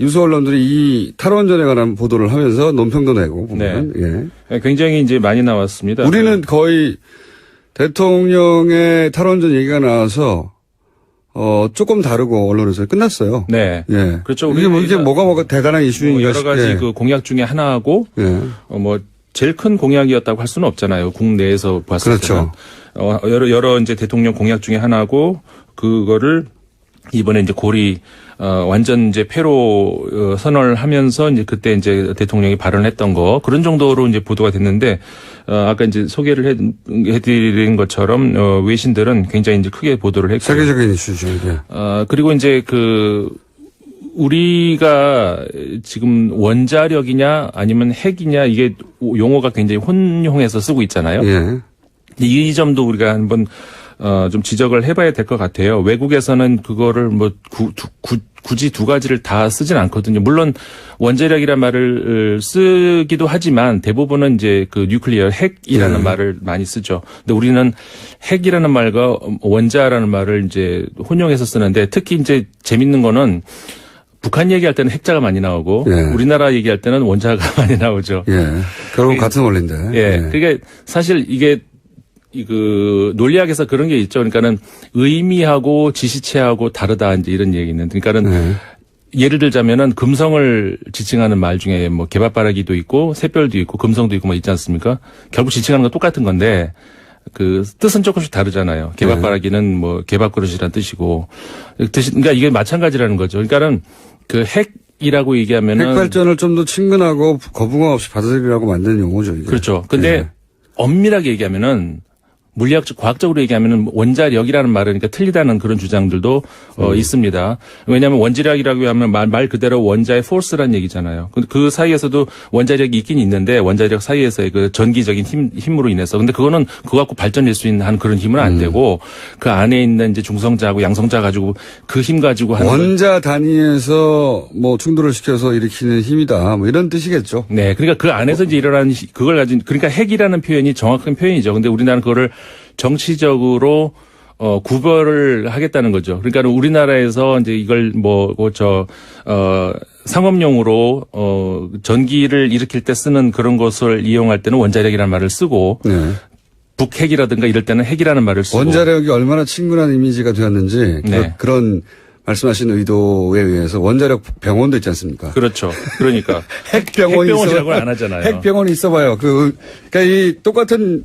유수 언론들이 이 탈원전에 관한 보도를 하면서 논평도 내고 보면 네. 예. 굉장히 이제 많이 나왔습니다. 우리는 거의 대통령의 탈원전 얘기가 나와서 조금 다르고 언론에서 끝났어요. 네. 예. 그렇죠. 이게 뭐가 대단한 이슈인가 여러 가지 싶게. 그 공약 중에 하나하고 예. 뭐 제일 큰 공약이었다고 할 수는 없잖아요. 국내에서 봤을 그렇죠. 때는 여러 이제 대통령 공약 중에 하나고 그거를 이번에 이제 고리 완전 이제 폐로 선언을 하면서 이제 그때 이제 대통령이 발언했던 거 그런 정도로 이제 보도가 됐는데 아까 이제 소개를 해드린 것처럼 외신들은 굉장히 이제 크게 보도를 했고 세계적인 이슈죠 이게. 그리고 이제 우리가 지금 원자력이냐 아니면 핵이냐 이게 용어가 굉장히 혼용해서 쓰고 있잖아요. 예. 이 점도 우리가 한번 좀 지적을 해봐야 될 것 같아요. 외국에서는 그거를 뭐 굳이 두 가지를 다 쓰진 않거든요. 물론 원자력이라는 말을 쓰기도 하지만 대부분은 이제 그 뉴클리어 핵이라는 말을 많이 쓰죠. 근데 우리는 핵이라는 말과 원자라는 말을 이제 혼용해서 쓰는데 특히 이제 재밌는 거는 북한 얘기할 때는 핵자가 많이 나오고 우리나라 얘기할 때는 원자가 많이 나오죠. 예. 결국 같은 원리인데. 예. 그러니까 사실 이게 논리학에서 그런 게 있죠. 그러니까는 의미하고 지시체하고 다르다 이제 이런 얘기는. 그러니까는 예를 들자면은 금성을 지칭하는 말 중에 뭐 개밥바라기도 있고 샛별도 있고 금성도 있고 뭐 있지 않습니까? 결국 지칭하는 건 똑같은 건데 그 뜻은 조금씩 다르잖아요. 개밥바라기는 뭐 개밥그릇이라는 뜻이고 그러니까 이게 마찬가지라는 거죠. 그러니까는 그 핵이라고 얘기하면은 핵발전을 좀 더 친근하고 거부감 없이 받아들이라고 만드는 용어죠. 이게. 그렇죠. 근데 엄밀하게 얘기하면은 물리학적, 과학적으로 얘기하면은 원자력이라는 말은 그러니까 틀리다는 그런 주장들도 있습니다. 왜냐하면 원자력이라고 하면 말 그대로 원자의 포스라는 얘기잖아요. 그 사이에서도 원자력이 있긴 있는데 원자력 사이에서의 그 전기적인 힘으로 인해서. 근데 그거는 그거 갖고 발전될 수 있는 한 그런 힘은 안 되고 그 안에 있는 이제 중성자하고 양성자 가지고 그 힘 가지고 하는 원자 단위에서 뭐 충돌을 시켜서 일으키는 힘이다. 뭐 이런 뜻이겠죠. 네. 그러니까 그 안에서 이제 일어나는 그걸 가진 그러니까 핵이라는 표현이 정확한 표현이죠. 근데 우리나라는 그거를 정치적으로 구별을 하겠다는 거죠. 그러니까 우리나라에서 이제 이걸 상업용으로 전기를 일으킬 때 쓰는 그런 것을 이용할 때는 원자력이라는 말을 쓰고 북핵이라든가 이럴 때는 핵이라는 말을 쓰고 원자력이 얼마나 친근한 이미지가 되었는지 그런 말씀하신 의도에 의해서 원자력 병원도 있지 않습니까? 그렇죠. 그러니까 핵병원이라고 안 하잖아요. 핵병원이 있어봐요. 그러니까 이 똑같은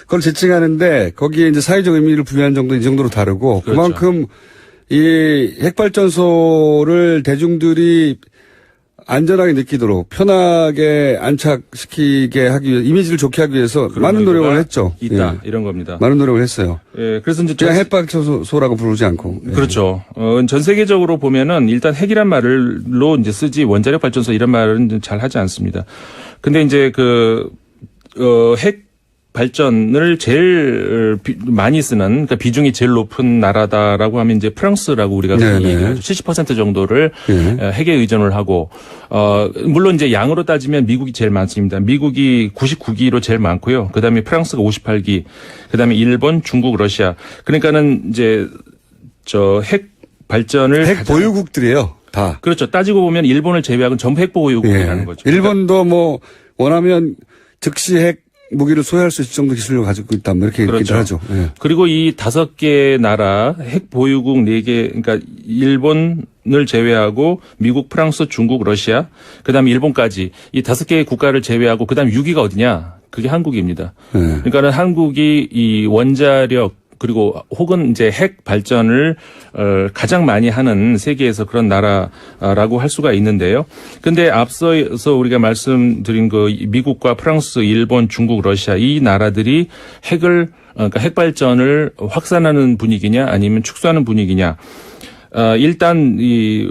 걸 지칭하는데 거기에 이제 사회적 의미를 부여한 정도 이 정도로 다르고 그만큼 이 핵발전소를 대중들이 안전하게 느끼도록 편하게 안착시키게 하기 위해 이미지를 좋게 하기 위해서 그런 많은 노력을 의도가 했죠. 있다. 예. 이런 겁니다. 많은 노력을 했어요. 예, 그래서 이제 그냥 핵발전소라고 부르지 않고. 예. 그렇죠. 전 세계적으로 보면은 일단 핵이란 말로 이제 쓰지 원자력 발전소 이런 말은 잘 하지 않습니다. 근데 이제 핵 발전을 제일 많이 쓰는, 그러니까 비중이 제일 높은 나라다라고 하면 이제 프랑스라고 우리가 얘기하죠. 70% 정도를 핵에 의존을 하고, 물론 이제 양으로 따지면 미국이 제일 많습니다. 미국이 99기로 제일 많고요. 그 다음에 프랑스가 58기, 그 다음에 일본, 중국, 러시아. 그러니까는 이제 핵 발전을 핵 보유국들이에요. 다. 그렇죠. 따지고 보면 일본을 제외하고는 전부 핵 보유국이라는 거죠. 일본도 뭐 원하면 즉시 핵 무기를 소유할 수 있을 정도 기술을 가지고 있다. 뭐 이렇게 얘기를 하죠. 예. 그리고 이 5개 나라 핵 보유국 4개, 그러니까 일본을 제외하고 미국, 프랑스, 중국, 러시아, 그다음에 일본까지 이 5개의 국가를 제외하고 그다음에 6위가 어디냐? 그게 한국입니다. 그러니까는 한국이 이 원자력 그리고 혹은 이제 핵 발전을 가장 많이 하는 세계에서 그런 나라라고 할 수가 있는데요. 근데 앞서서 우리가 말씀드린 미국과 프랑스, 일본, 중국, 러시아 이 나라들이 그러니까 핵 발전을 확산하는 분위기냐 아니면 축소하는 분위기냐. 일단 이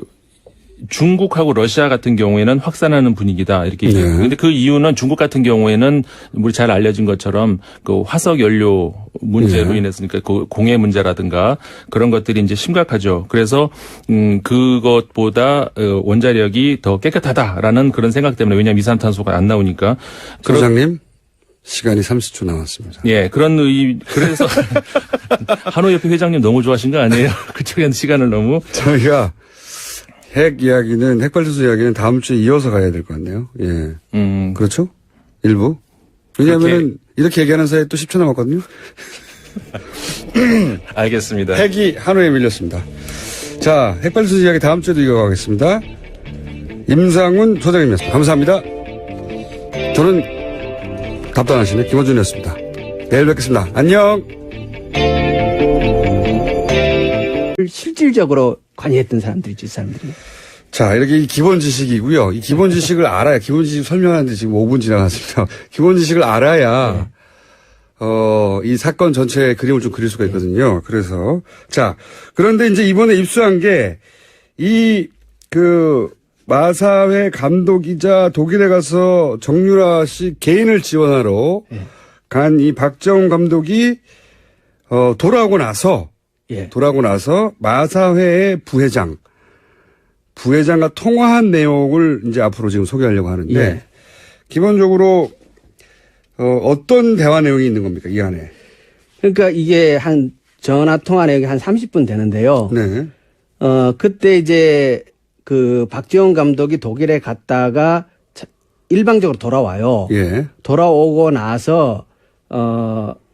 중국하고 러시아 같은 경우에는 확산하는 분위기다 이렇게 얘기해요. 그런데 그 이유는 중국 같은 경우에는 우리 잘 알려진 것처럼 그 화석 연료 문제로 인해서 그러니까 그 공해 문제라든가 그런 것들이 이제 심각하죠. 그래서 그것보다 원자력이 더 깨끗하다라는 그런 생각 때문에 왜냐하면 이산탄소가 안 나오니까. 소장님 시간이 30초 남았습니다. 예, 그래서 한우협회 회장님 너무 좋아하신 거 아니에요? 그쪽에 시간을 너무 저희가 핵발전소 이야기는 다음 주에 이어서 가야 될 것 같네요. 예. 그렇죠? 일부. 왜냐하면 이렇게 얘기하는 사이에 또 10초 남았거든요. 알겠습니다. 핵이 한우에 밀렸습니다. 자, 핵발전소 이야기 다음 주에도 이어가겠습니다. 임상훈 소장님이었습니다. 감사합니다. 저는 답답하시네. 김어준이었습니다. 내일 뵙겠습니다. 안녕. 실질적으로 관여했던 사람들이죠, 이 사람들이. 자, 이렇게 기본 지식이고요. 이 기본 지식을 알아야, 기본 지식 설명하는데 지금 5분 지나갔습니다. 기본 지식을 알아야, 이 사건 전체의 그림을 좀 그릴 수가 있거든요. 그래서. 자, 그런데 이제 이번에 입수한 게, 마사회 감독이자 독일에 가서 정유라 씨 개인을 지원하러 간 이 박정훈 감독이, 돌아오고 나서 마사회의 부회장과 통화한 내용을 이제 앞으로 지금 소개하려고 하는데 기본적으로 어떤 대화 내용이 있는 겁니까 이 안에? 그러니까 이게 한 전화 통화 내용이 한 30분 되는데요. 네. 그때 이제 그 박지원 감독이 독일에 갔다가 일방적으로 돌아와요. 예. 돌아오고 나서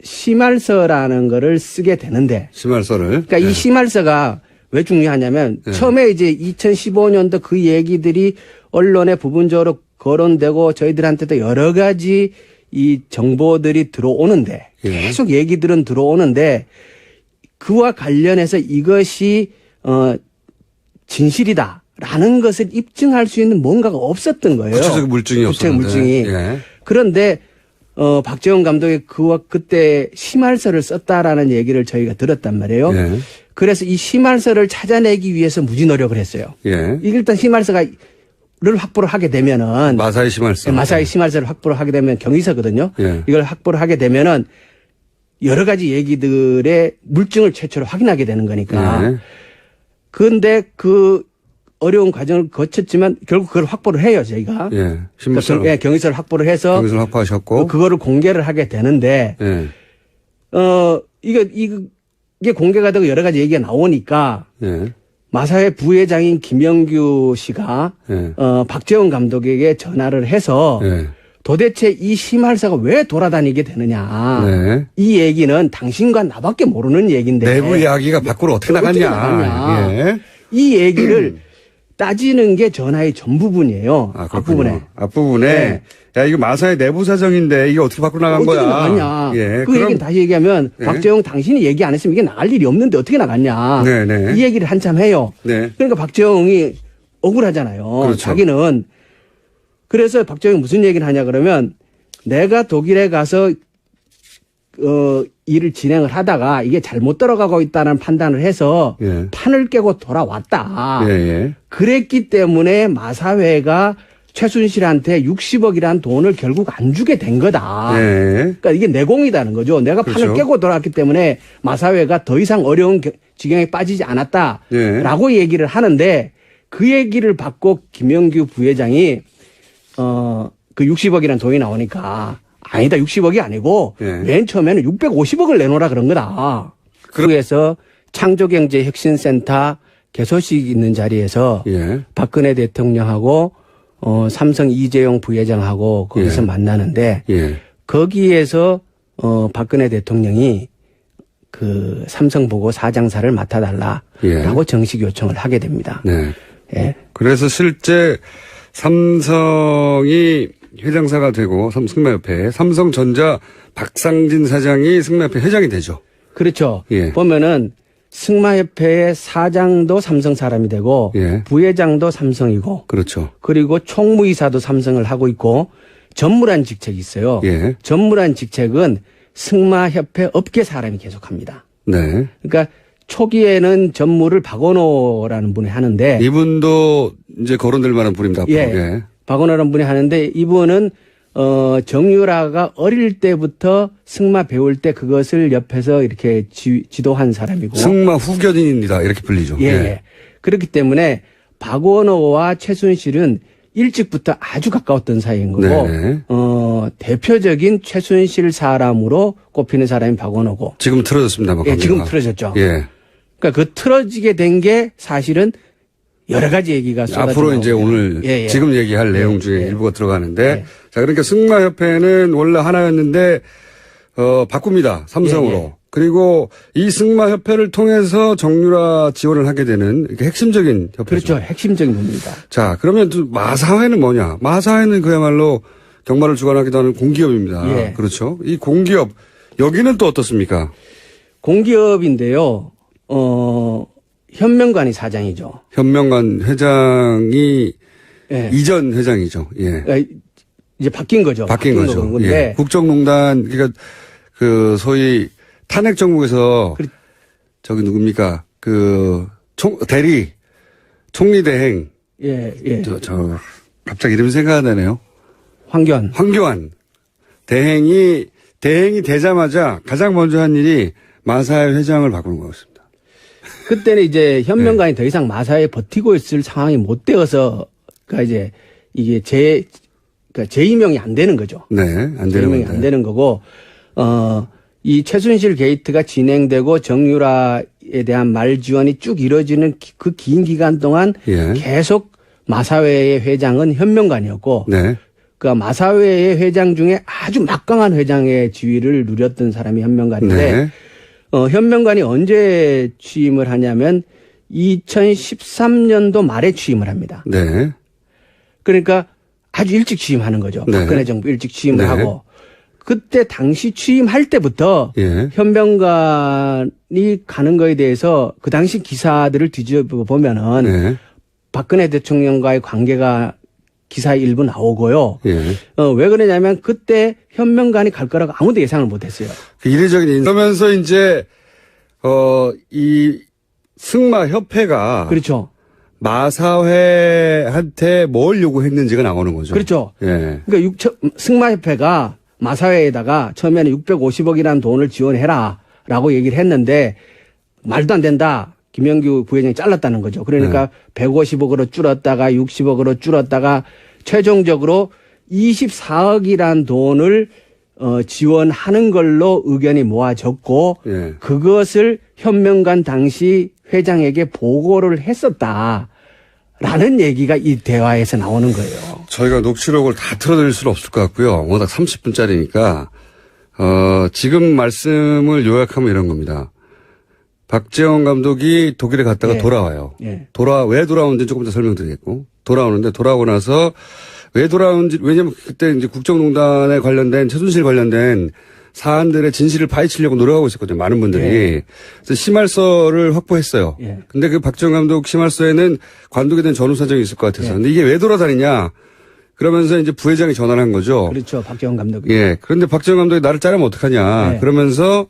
심할서라는 거를 쓰게 되는데. 심할서를. 그러니까 이 심할서가 왜 중요하냐면 처음에 이제 2015년도 그 얘기들이 언론에 부분적으로 거론되고 저희들한테도 여러 가지 이 정보들이 들어오는데 계속 얘기들은 들어오는데 그와 관련해서 이것이 진실이다라는 것을 입증할 수 있는 뭔가가 없었던 거예요. 구체적 물증이 없었는데. 물증이. 그런데 박재원 감독이 그때 심할서를 썼다라는 얘기를 저희가 들었단 말이에요. 그래서 이 심할서를 찾아내기 위해서 무지 노력을 했어요. 일단 심할서를 확보를 하게 되면은 마사회 심할서. 마사회 심할서를 확보를 하게 되면 경위서거든요. 이걸 확보를 하게 되면은 여러 가지 얘기들의 물증을 최초로 확인하게 되는 거니까. 그런데 그 어려운 과정을 거쳤지만 결국 그걸 확보를 해요, 저희가. 심할서. 경위서를 확보를 해서. 경위서를 확보하셨고. 그거를 공개를 하게 되는데. 이게 공개가 되고 여러 가지 얘기가 나오니까. 마사회 부회장인 김영규 씨가. 박재원 감독에게 전화를 해서. 도대체 이 심할서가 왜 돌아다니게 되느냐. 이 얘기는 당신과 나밖에 모르는 얘기인데. 내부 이야기가 밖으로 어떻게 나갔냐. 이 얘기를 따지는 게 전화의 전부분이에요. 앞부분에. 앞부분에. 야, 이거 마사회 내부 사정인데 이게 어떻게 밖으로 나간 어떻게 거야. 나갔냐. 그 얘기는 다시 얘기하면 박재홍 당신이 얘기 안 했으면 이게 나갈 일이 없는데 어떻게 나갔냐. 이 얘기를 한참 해요. 그러니까 박재홍이 억울하잖아요. 자기는 그래서 박정희가 무슨 얘기를 하냐 그러면 내가 독일에 가서 일을 진행을 하다가 이게 잘못 들어가고 있다는 판단을 해서 예. 판을 깨고 돌아왔다. 예, 예. 그랬기 때문에 마사회가 최순실한테 60억이라는 돈을 결국 안 주게 된 거다. 예. 그러니까 이게 내공이다는 거죠. 내가 판을 그렇죠. 깨고 돌아왔기 때문에 마사회가 더 이상 어려운 지경에 빠지지 않았다라고 예. 얘기를 하는데 그 얘기를 받고 김영규 부회장이 그 60억이라는 돈이 나오니까 아니다 60억이 아니고 예. 맨 처음에는 650억을 내놓으라 그런 거다. 그래서 창조경제혁신센터 개소식 있는 자리에서 예. 박근혜 대통령하고 삼성 이재용 부회장하고 거기서 예. 만나는데 예. 거기에서 박근혜 대통령이 그 삼성 보고 사장사를 맡아달라라고 예. 정식 요청을 하게 됩니다. 네. 예. 그래서 실제 삼성이 회장사가 되고 승마협회 삼성전자 박상진 사장이 승마협회 회장이 되죠. 그렇죠. 예. 보면은 승마협회의 사장도 삼성 사람이 되고 예. 부회장도 삼성이고 그렇죠. 그리고 총무이사도 삼성을 하고 있고 전무란 직책이 있어요. 예. 전무란 직책은 승마협회 업계 사람이 계속합니다. 네. 그러니까 초기에는 전무를 박원호라는 분이 하는데 이분도 이제 거론될 만한 분입니다. 앞으로. 예. 박원호라는 분이 하는데 이분은 정유라가 어릴 때부터 승마 배울 때 그것을 옆에서 이렇게 지도한 사람이고 승마 후견인입니다. 이렇게 불리죠. 예. 그렇기 때문에 박원호와 최순실은 일찍부터 아주 가까웠던 사이인 거고 네. 대표적인 최순실 사람으로 꼽히는 사람이 박원호고 지금 틀어졌습니다. 예, 지금 틀어졌죠. 예. 그러니까 그 틀어지게 된 게 사실은 여러 가지 얘기가 쏟아져 앞으로 이제 나오고요. 오늘 예, 예. 지금 얘기할 내용 중에 예. 일부가 들어가는데 예. 자 그러니까 승마협회는 원래 하나였는데 바꿉니다. 삼성으로. 예, 예. 그리고 이 승마협회를 통해서 정유라 지원을 하게 되는 이렇게 핵심적인 협회죠. 그렇죠. 핵심적인 부분입니다. 자 그러면 또 마사회는 뭐냐? 마사회는 그야말로 경마를 주관하기도 하는 공기업입니다. 예. 그렇죠. 이 공기업 여기는 또 어떻습니까? 공기업인데요. 현명관이 사장이죠. 현명관 회장이 예. 이전 회장이죠. 예. 이제 바뀐 거죠. 바뀐 거죠. 건데 예. 국정농단 그러니까 그 소위 탄핵 정국에서 저기 누굽니까 그 대리 총리 대행 예, 예. 저 갑자기 이름이 생각이 안 나네요. 황교안 대행이 되자마자 가장 먼저 한 일이 마사회 회장을 바꾸는 거였습니다. 그때는 이제 현명관이 더 이상 마사에 버티고 있을 상황이 못 되어서 그러니까 이제 이게 그러니까 재임용이 안 되는 거죠. 네, 안 되는 재임용이 건데. 안 되는 거고 이 최순실 게이트가 진행되고 정유라에 대한 말 지원이 쭉 이루어지는 그 긴 기간 동안 예. 계속 마사회의 회장은 현명관이었고 네. 그 마사회의 회장 중에 아주 막강한 회장의 지위를 누렸던 사람이 현명관인데 네. 현명관이 언제 취임을 하냐면 2013년도 말에 취임을 합니다. 네. 그러니까 아주 일찍 취임하는 거죠. 네. 박근혜 정부 일찍 취임을 네. 하고 그때 당시 취임할 때부터 예. 현명관이 가는 거에 대해서 그 당시 기사들을 뒤집어 보면은 네. 박근혜 대통령과의 관계가 기사에 일부 나오고요. 예. 왜 그러냐면 그때 현명관이 갈 거라고 아무도 예상을 못했어요. 그 이례적인 그러면서 이제 이 승마협회가 그렇죠. 마사회한테 뭘 요구했는지가 나오는 거죠. 그렇죠. 예. 그러니까 승마협회가 마사회에다가 처음에는 650억이라는 돈을 지원해라라고 얘기를 했는데 말도 안 된다. 김영규 부회장이 잘랐다는 거죠. 그러니까 150억으로 줄었다가 60억으로 줄었다가 최종적으로 24억이란 돈을 지원하는 걸로 의견이 모아졌고 예. 그것을 현명관 당시 회장에게 보고를 했었다라는 얘기가 이 대화에서 나오는 거예요. 저희가 녹취록을 다 틀어드릴 수는 없을 것 같고요. 워낙 30분짜리니까 지금 말씀을 요약하면 이런 겁니다. 박재원 감독이 독일에 갔다가 예. 돌아와요. 예. 왜 돌아오는지 조금 더 설명드리겠고 돌아오는데 돌아오고 나서 왜 돌아오는지 왜냐면 그때 이제 국정농단에 관련된 최순실 관련된 사안들의 진실을 파헤치려고 노력하고 있었거든요. 많은 분들이. 예. 그래서 심할서를 확보했어요. 예. 근데 그 박재원 감독 심할서에는 관독에 대한 전후 사정이 있을 것 같아서. 예. 근데 이게 왜 돌아다니냐? 그러면서 이제 부회장이 전화를 한 거죠. 그렇죠. 박재홍 감독이. 예. 그런데 박재홍 감독이 나를 자르면 어떡하냐. 네. 그러면서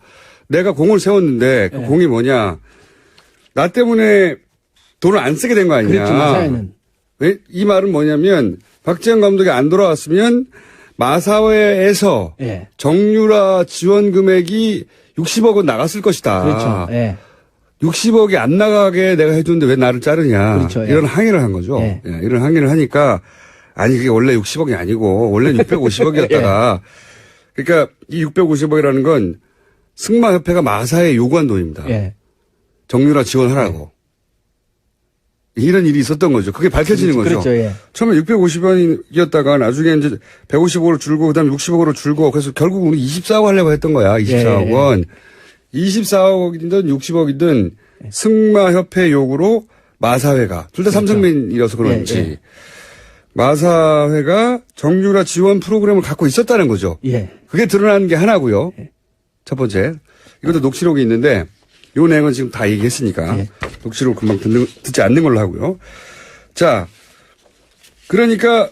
내가 공을 세웠는데 그 네. 공이 뭐냐. 나 때문에 돈을 안 쓰게 된 거 아니냐. 그렇죠. 마사회는. 이 말은 뭐냐면 박재홍 감독이 안 돌아왔으면 마사회에서 예. 정유라 지원 금액이 60억 원 나갔을 것이다. 그렇죠. 예. 60억이 안 나가게 내가 해줬는데 왜 나를 자르냐. 그렇죠. 예. 이런 항의를 한 거죠. 예. 예, 이런 항의를 하니까 아니 그게 원래 60억이 아니고 원래 650억이었다가 그러니까 이 650억이라는 건 승마협회가 마사에 요구한 돈입니다. 예. 정유라 지원하라고. 이런 일이 있었던 거죠. 그게 밝혀지는 거죠. 그렇죠. 예. 처음에 650원이었다가 나중에 이제 150억으로 줄고 그다음에 60억으로 줄고 그래서 결국 우리 24억 하려고 했던 거야. 24억 예. 원. 24억이든 60억이든 승마협회 요구로 마사회가 둘 다 삼성맨이라서 그런지 예, 예. 마사회가 정유라 지원 프로그램을 갖고 있었다는 거죠. 예. 그게 드러나는 게 하나고요. 첫 번째. 이것도 녹취록이 있는데 요 내용은 지금 다 얘기했으니까 예. 녹취록 금방 듣지 않는 걸로 하고요. 자, 그러니까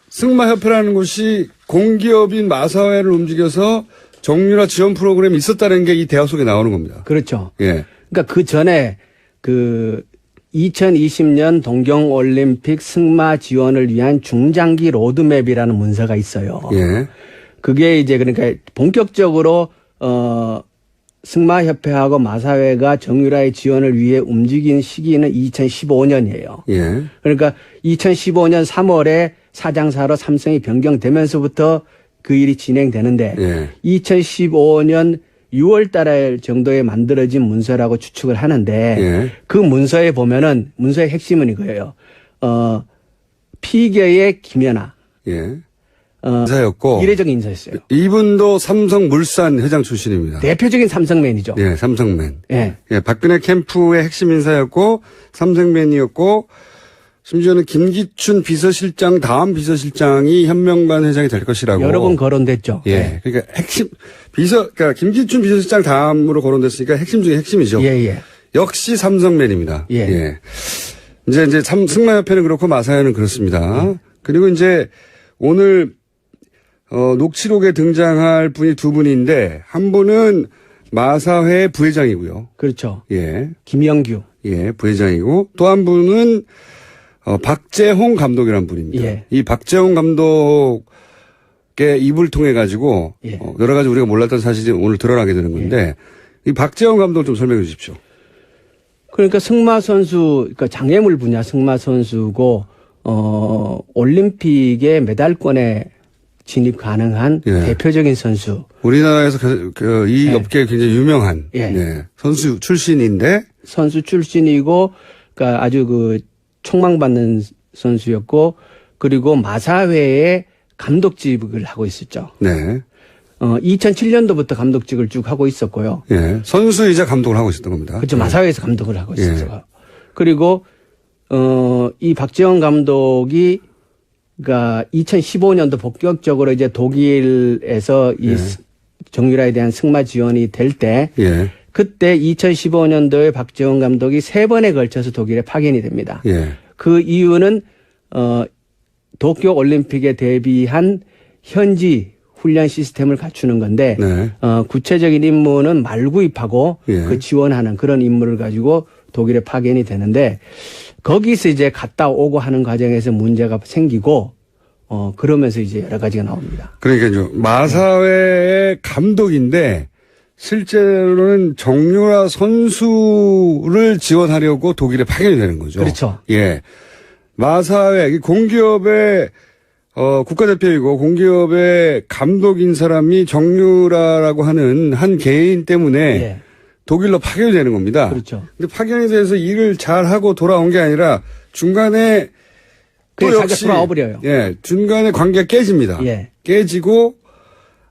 승마협회라는 곳이 공기업인 마사회를 움직여서 정유라 지원 프로그램이 있었다는 게 이 대화 속에 나오는 겁니다. 그렇죠. 예. 그러니까 그 전에 그 2020년 동경올림픽 승마 지원을 위한 중장기 로드맵이라는 문서가 있어요. 예. 그게 이제 그러니까 본격적으로 승마협회하고 마사회가 정유라의 지원을 위해 움직인 시기는 2015년이에요. 예. 그러니까 2015년 3월에 사장사로 삼성이 변경되면서부터 그 일이 진행되는데 예. 2015년 6월 달 정도에 만들어진 문서라고 추측을 하는데 예. 그 문서에 보면은 문서의 핵심은 이거예요. 피겨의 김연아. 예. 인사였고 이례적인 인사였어요. 이분도 삼성물산 회장 출신입니다. 대표적인 삼성맨이죠. 예, 삼성맨. 예. 예, 박근혜 캠프의 핵심 인사였고 삼성맨이었고 심지어는 김기춘 비서실장 다음 비서실장이 현명관 회장이 될 것이라고 여러 번 거론됐죠. 예. 그러니까 핵심 그러니까 김기춘 비서실장 다음으로 거론됐으니까 핵심 중에 핵심이죠. 예, 예. 역시 삼성맨입니다. 예. 이제 승마협회는 그렇고 마사회는 그렇습니다. 그리고 이제 오늘 녹취록에 등장할 분이 두 분인데 한 분은 마사회 부회장이고요. 그렇죠. 예. 김영규. 예, 부회장이고 또 한 분은 박재홍 감독이라는 분입니다. 예. 이 박재홍 감독의 입을 통해 가지고 예. 여러 가지 우리가 몰랐던 사실이 오늘 드러나게 되는 건데 이 박재홍 감독 좀 설명해 주십시오. 그러니까 승마 선수, 그러니까 장애물 분야 승마 선수고 올림픽의 메달권에 진입 가능한 예. 대표적인 선수. 우리나라에서 이 예. 업계에 굉장히 유명한 예. 네, 선수 출신인데 선수 출신이고, 그러니까 아주 그 촉망받는 선수였고, 그리고 마사회의 감독직을 하고 있었죠. 네. 2007년도부터 감독직을 쭉 하고 있었고요. 예. 선수이자 감독을 하고 있었던 겁니다. 그렇죠. 예. 마사회에서 감독을 하고 있었어요. 예. 그리고 이 박재홍 감독이 그러니까 2015년도 본격적으로 이제 독일에서 이 정유라에 대한 승마 지원이 될 때 예. 그때 2015년도에 박재홍 감독이 3번에 걸쳐서 독일에 파견이 됩니다. 예. 그 이유는 도쿄 올림픽에 대비한 현지 훈련 시스템을 갖추는 건데 네. 구체적인 임무는 말구입하고 예. 그 지원하는 그런 임무를 가지고 독일에 파견이 되는데 거기서 이제 갔다 오고 하는 과정에서 문제가 생기고 그러면서 이제 여러 가지가 나옵니다. 그러니까요. 마사회의 감독인데 실제로는 정유라 선수를 지원하려고 독일에 파견이 되는 거죠. 그렇죠. 예. 마사회 공기업의 국가대표이고 공기업의 감독인 사람이 정유라라고 하는 한 개인 때문에 예. 독일로 파견이 되는 겁니다. 그렇죠. 근데 파견이 돼서 일을 잘하고 돌아온 게 아니라 중간에 또 그게 역시 돌아와 버려요. 예, 중간에 관계가 깨집니다. 예. 깨지고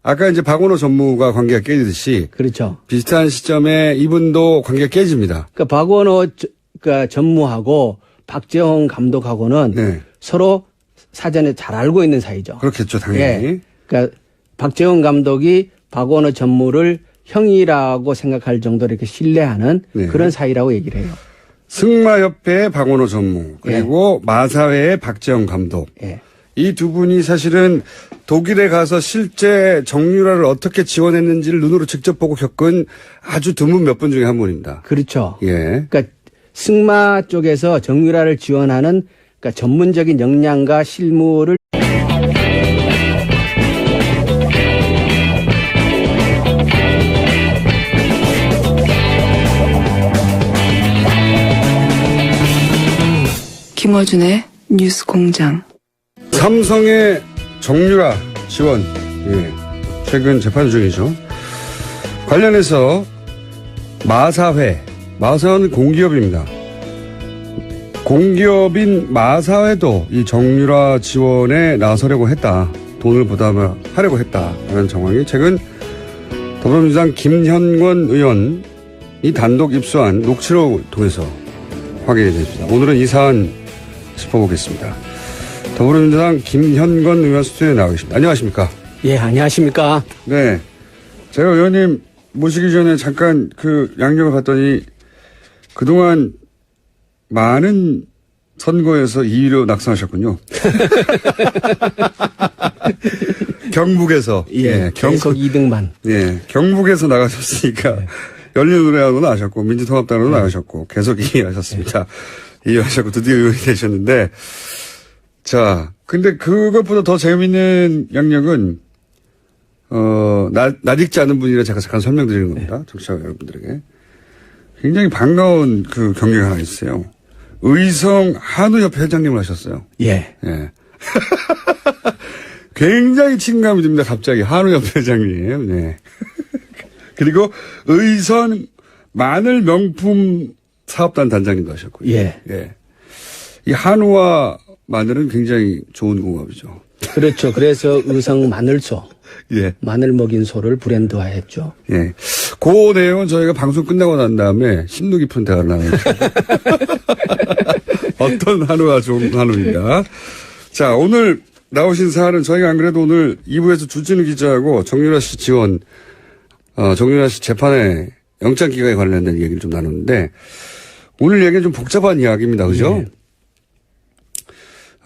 아까 이제 박원호 전무가 관계가 깨지듯이 그렇죠. 비슷한 시점에 이분도 관계가 깨집니다. 그러니까 박원호 그러니까 전무하고 박재홍 감독하고는 네. 서로 사전에 잘 알고 있는 사이죠. 그렇겠죠, 당연히. 예. 그러니까 박재홍 감독이 박원호 전무를 형이라고 생각할 정도로 이렇게 신뢰하는 네. 그런 사이라고 얘기를 해요. 승마협회의 박원호 전무 그리고 마사회의 박재홍 감독. 예. 이 두 분이 사실은 독일에 가서 실제 정유라를 어떻게 지원했는지를 눈으로 직접 보고 겪은 아주 드문 몇 분 중에 한 분입니다. 그렇죠. 예. 그러니까 승마 쪽에서 정유라를 지원하는 그러니까 전문적인 역량과 실무를 김어준의 뉴스 공장. 삼성의 정유라 지원, 예, 최근 재판 중이죠. 관련해서 마사회는 공기업입니다. 공기업인 마사회도 이 정유라 지원에 나서려고 했다. 돈을 부담하려고 했다라는 정황이 최근 더불어민주당 김현권 의원이 단독 입수한 녹취록을 통해서 확인이 됐습니다. 오늘은 이 사안 짚어보겠습니다. 더불어민주당 김현권 의원 스튜디오에 나와 계십니다. 안녕하십니까? 예, 안녕하십니까? 네. 제가 의원님 모시기 전에 잠깐 그 양력을 봤더니 그동안 많은 선거에서 2위로 낙선하셨군요. 경북에서. 예, 계속 2등만. 예, 경북에서 나가셨으니까 네. 열린우리당으로 나가셨고 민주통합당으로 나가셨고 계속 2위 하셨습니다. 2위 하셨고 드디어 의원이 되셨는데 자, 근데 그것보다 더 재미있는 양력은 낯익지 않은 분이라 제가 잠깐 설명드리는 겁니다. 청취자 여러분들에게. 굉장히 반가운 그 경력이 하나 있어요. 의성 한우협회 회장님을 하셨어요. 예. 예. 굉장히 친감이 듭니다. 갑자기 한우협회 회장님. 네. 그리고 의성 마늘 명품 사업단 단장님도 하셨고요. 예. 예. 이 한우와 마늘은 굉장히 좋은 궁합이죠. 그렇죠. 그래서 의성 마늘소. 예. 마늘 먹인 소를 브랜드화했죠. 예. 그 내용은 저희가 방송 끝나고 난 다음에 심도 깊은 대화를 나누죠. 어떤 한우가 좋은 한우인가. 자, 오늘 나오신 사안은 저희가 안 그래도 오늘 2부에서 주진우 기자하고 정유라 씨 지원, 정유라 씨 재판에 영장 기각에 관련된 얘기를 좀 나눴는데 오늘 얘기는 좀 복잡한 이야기입니다. 그죠?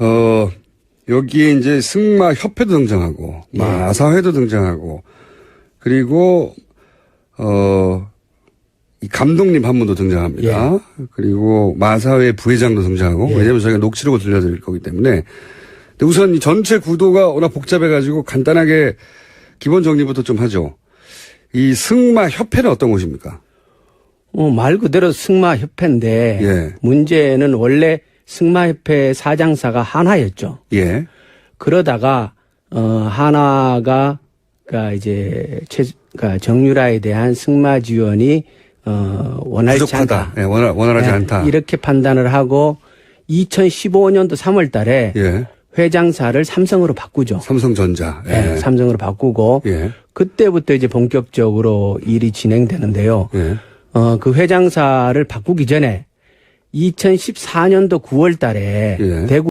네. 여기에 이제 승마 협회도 등장하고, 예. 마사회도 등장하고, 그리고, 이 감독님 한 분도 등장합니다. 예. 그리고 마사회 부회장도 등장하고, 예. 왜냐면 저희가 녹취록을 들려드릴 거기 때문에. 근데 우선 이 전체 구도가 워낙 복잡해가지고 간단하게 기본 정리부터 좀 하죠. 이 승마 협회는 어떤 곳입니까? 말 그대로 승마협회인데 예. 문제는 문제는 원래 승마협회 사장사가 한화였죠. 예. 그러다가 한화가 그러니까 이제 그러니까 정유라에 대한 승마 지원이 원활치 부족하다. 않다. 예, 원활하지 예, 않다. 이렇게 판단을 하고 2015년도 3월 달에 예. 회장사를 삼성으로 바꾸죠. 삼성전자. 예. 예, 삼성으로 바꾸고 예. 그때부터 이제 본격적으로 일이 진행되는데요. 예. 그 회장사를 바꾸기 전에 2014년도 9월 달에 예. 대구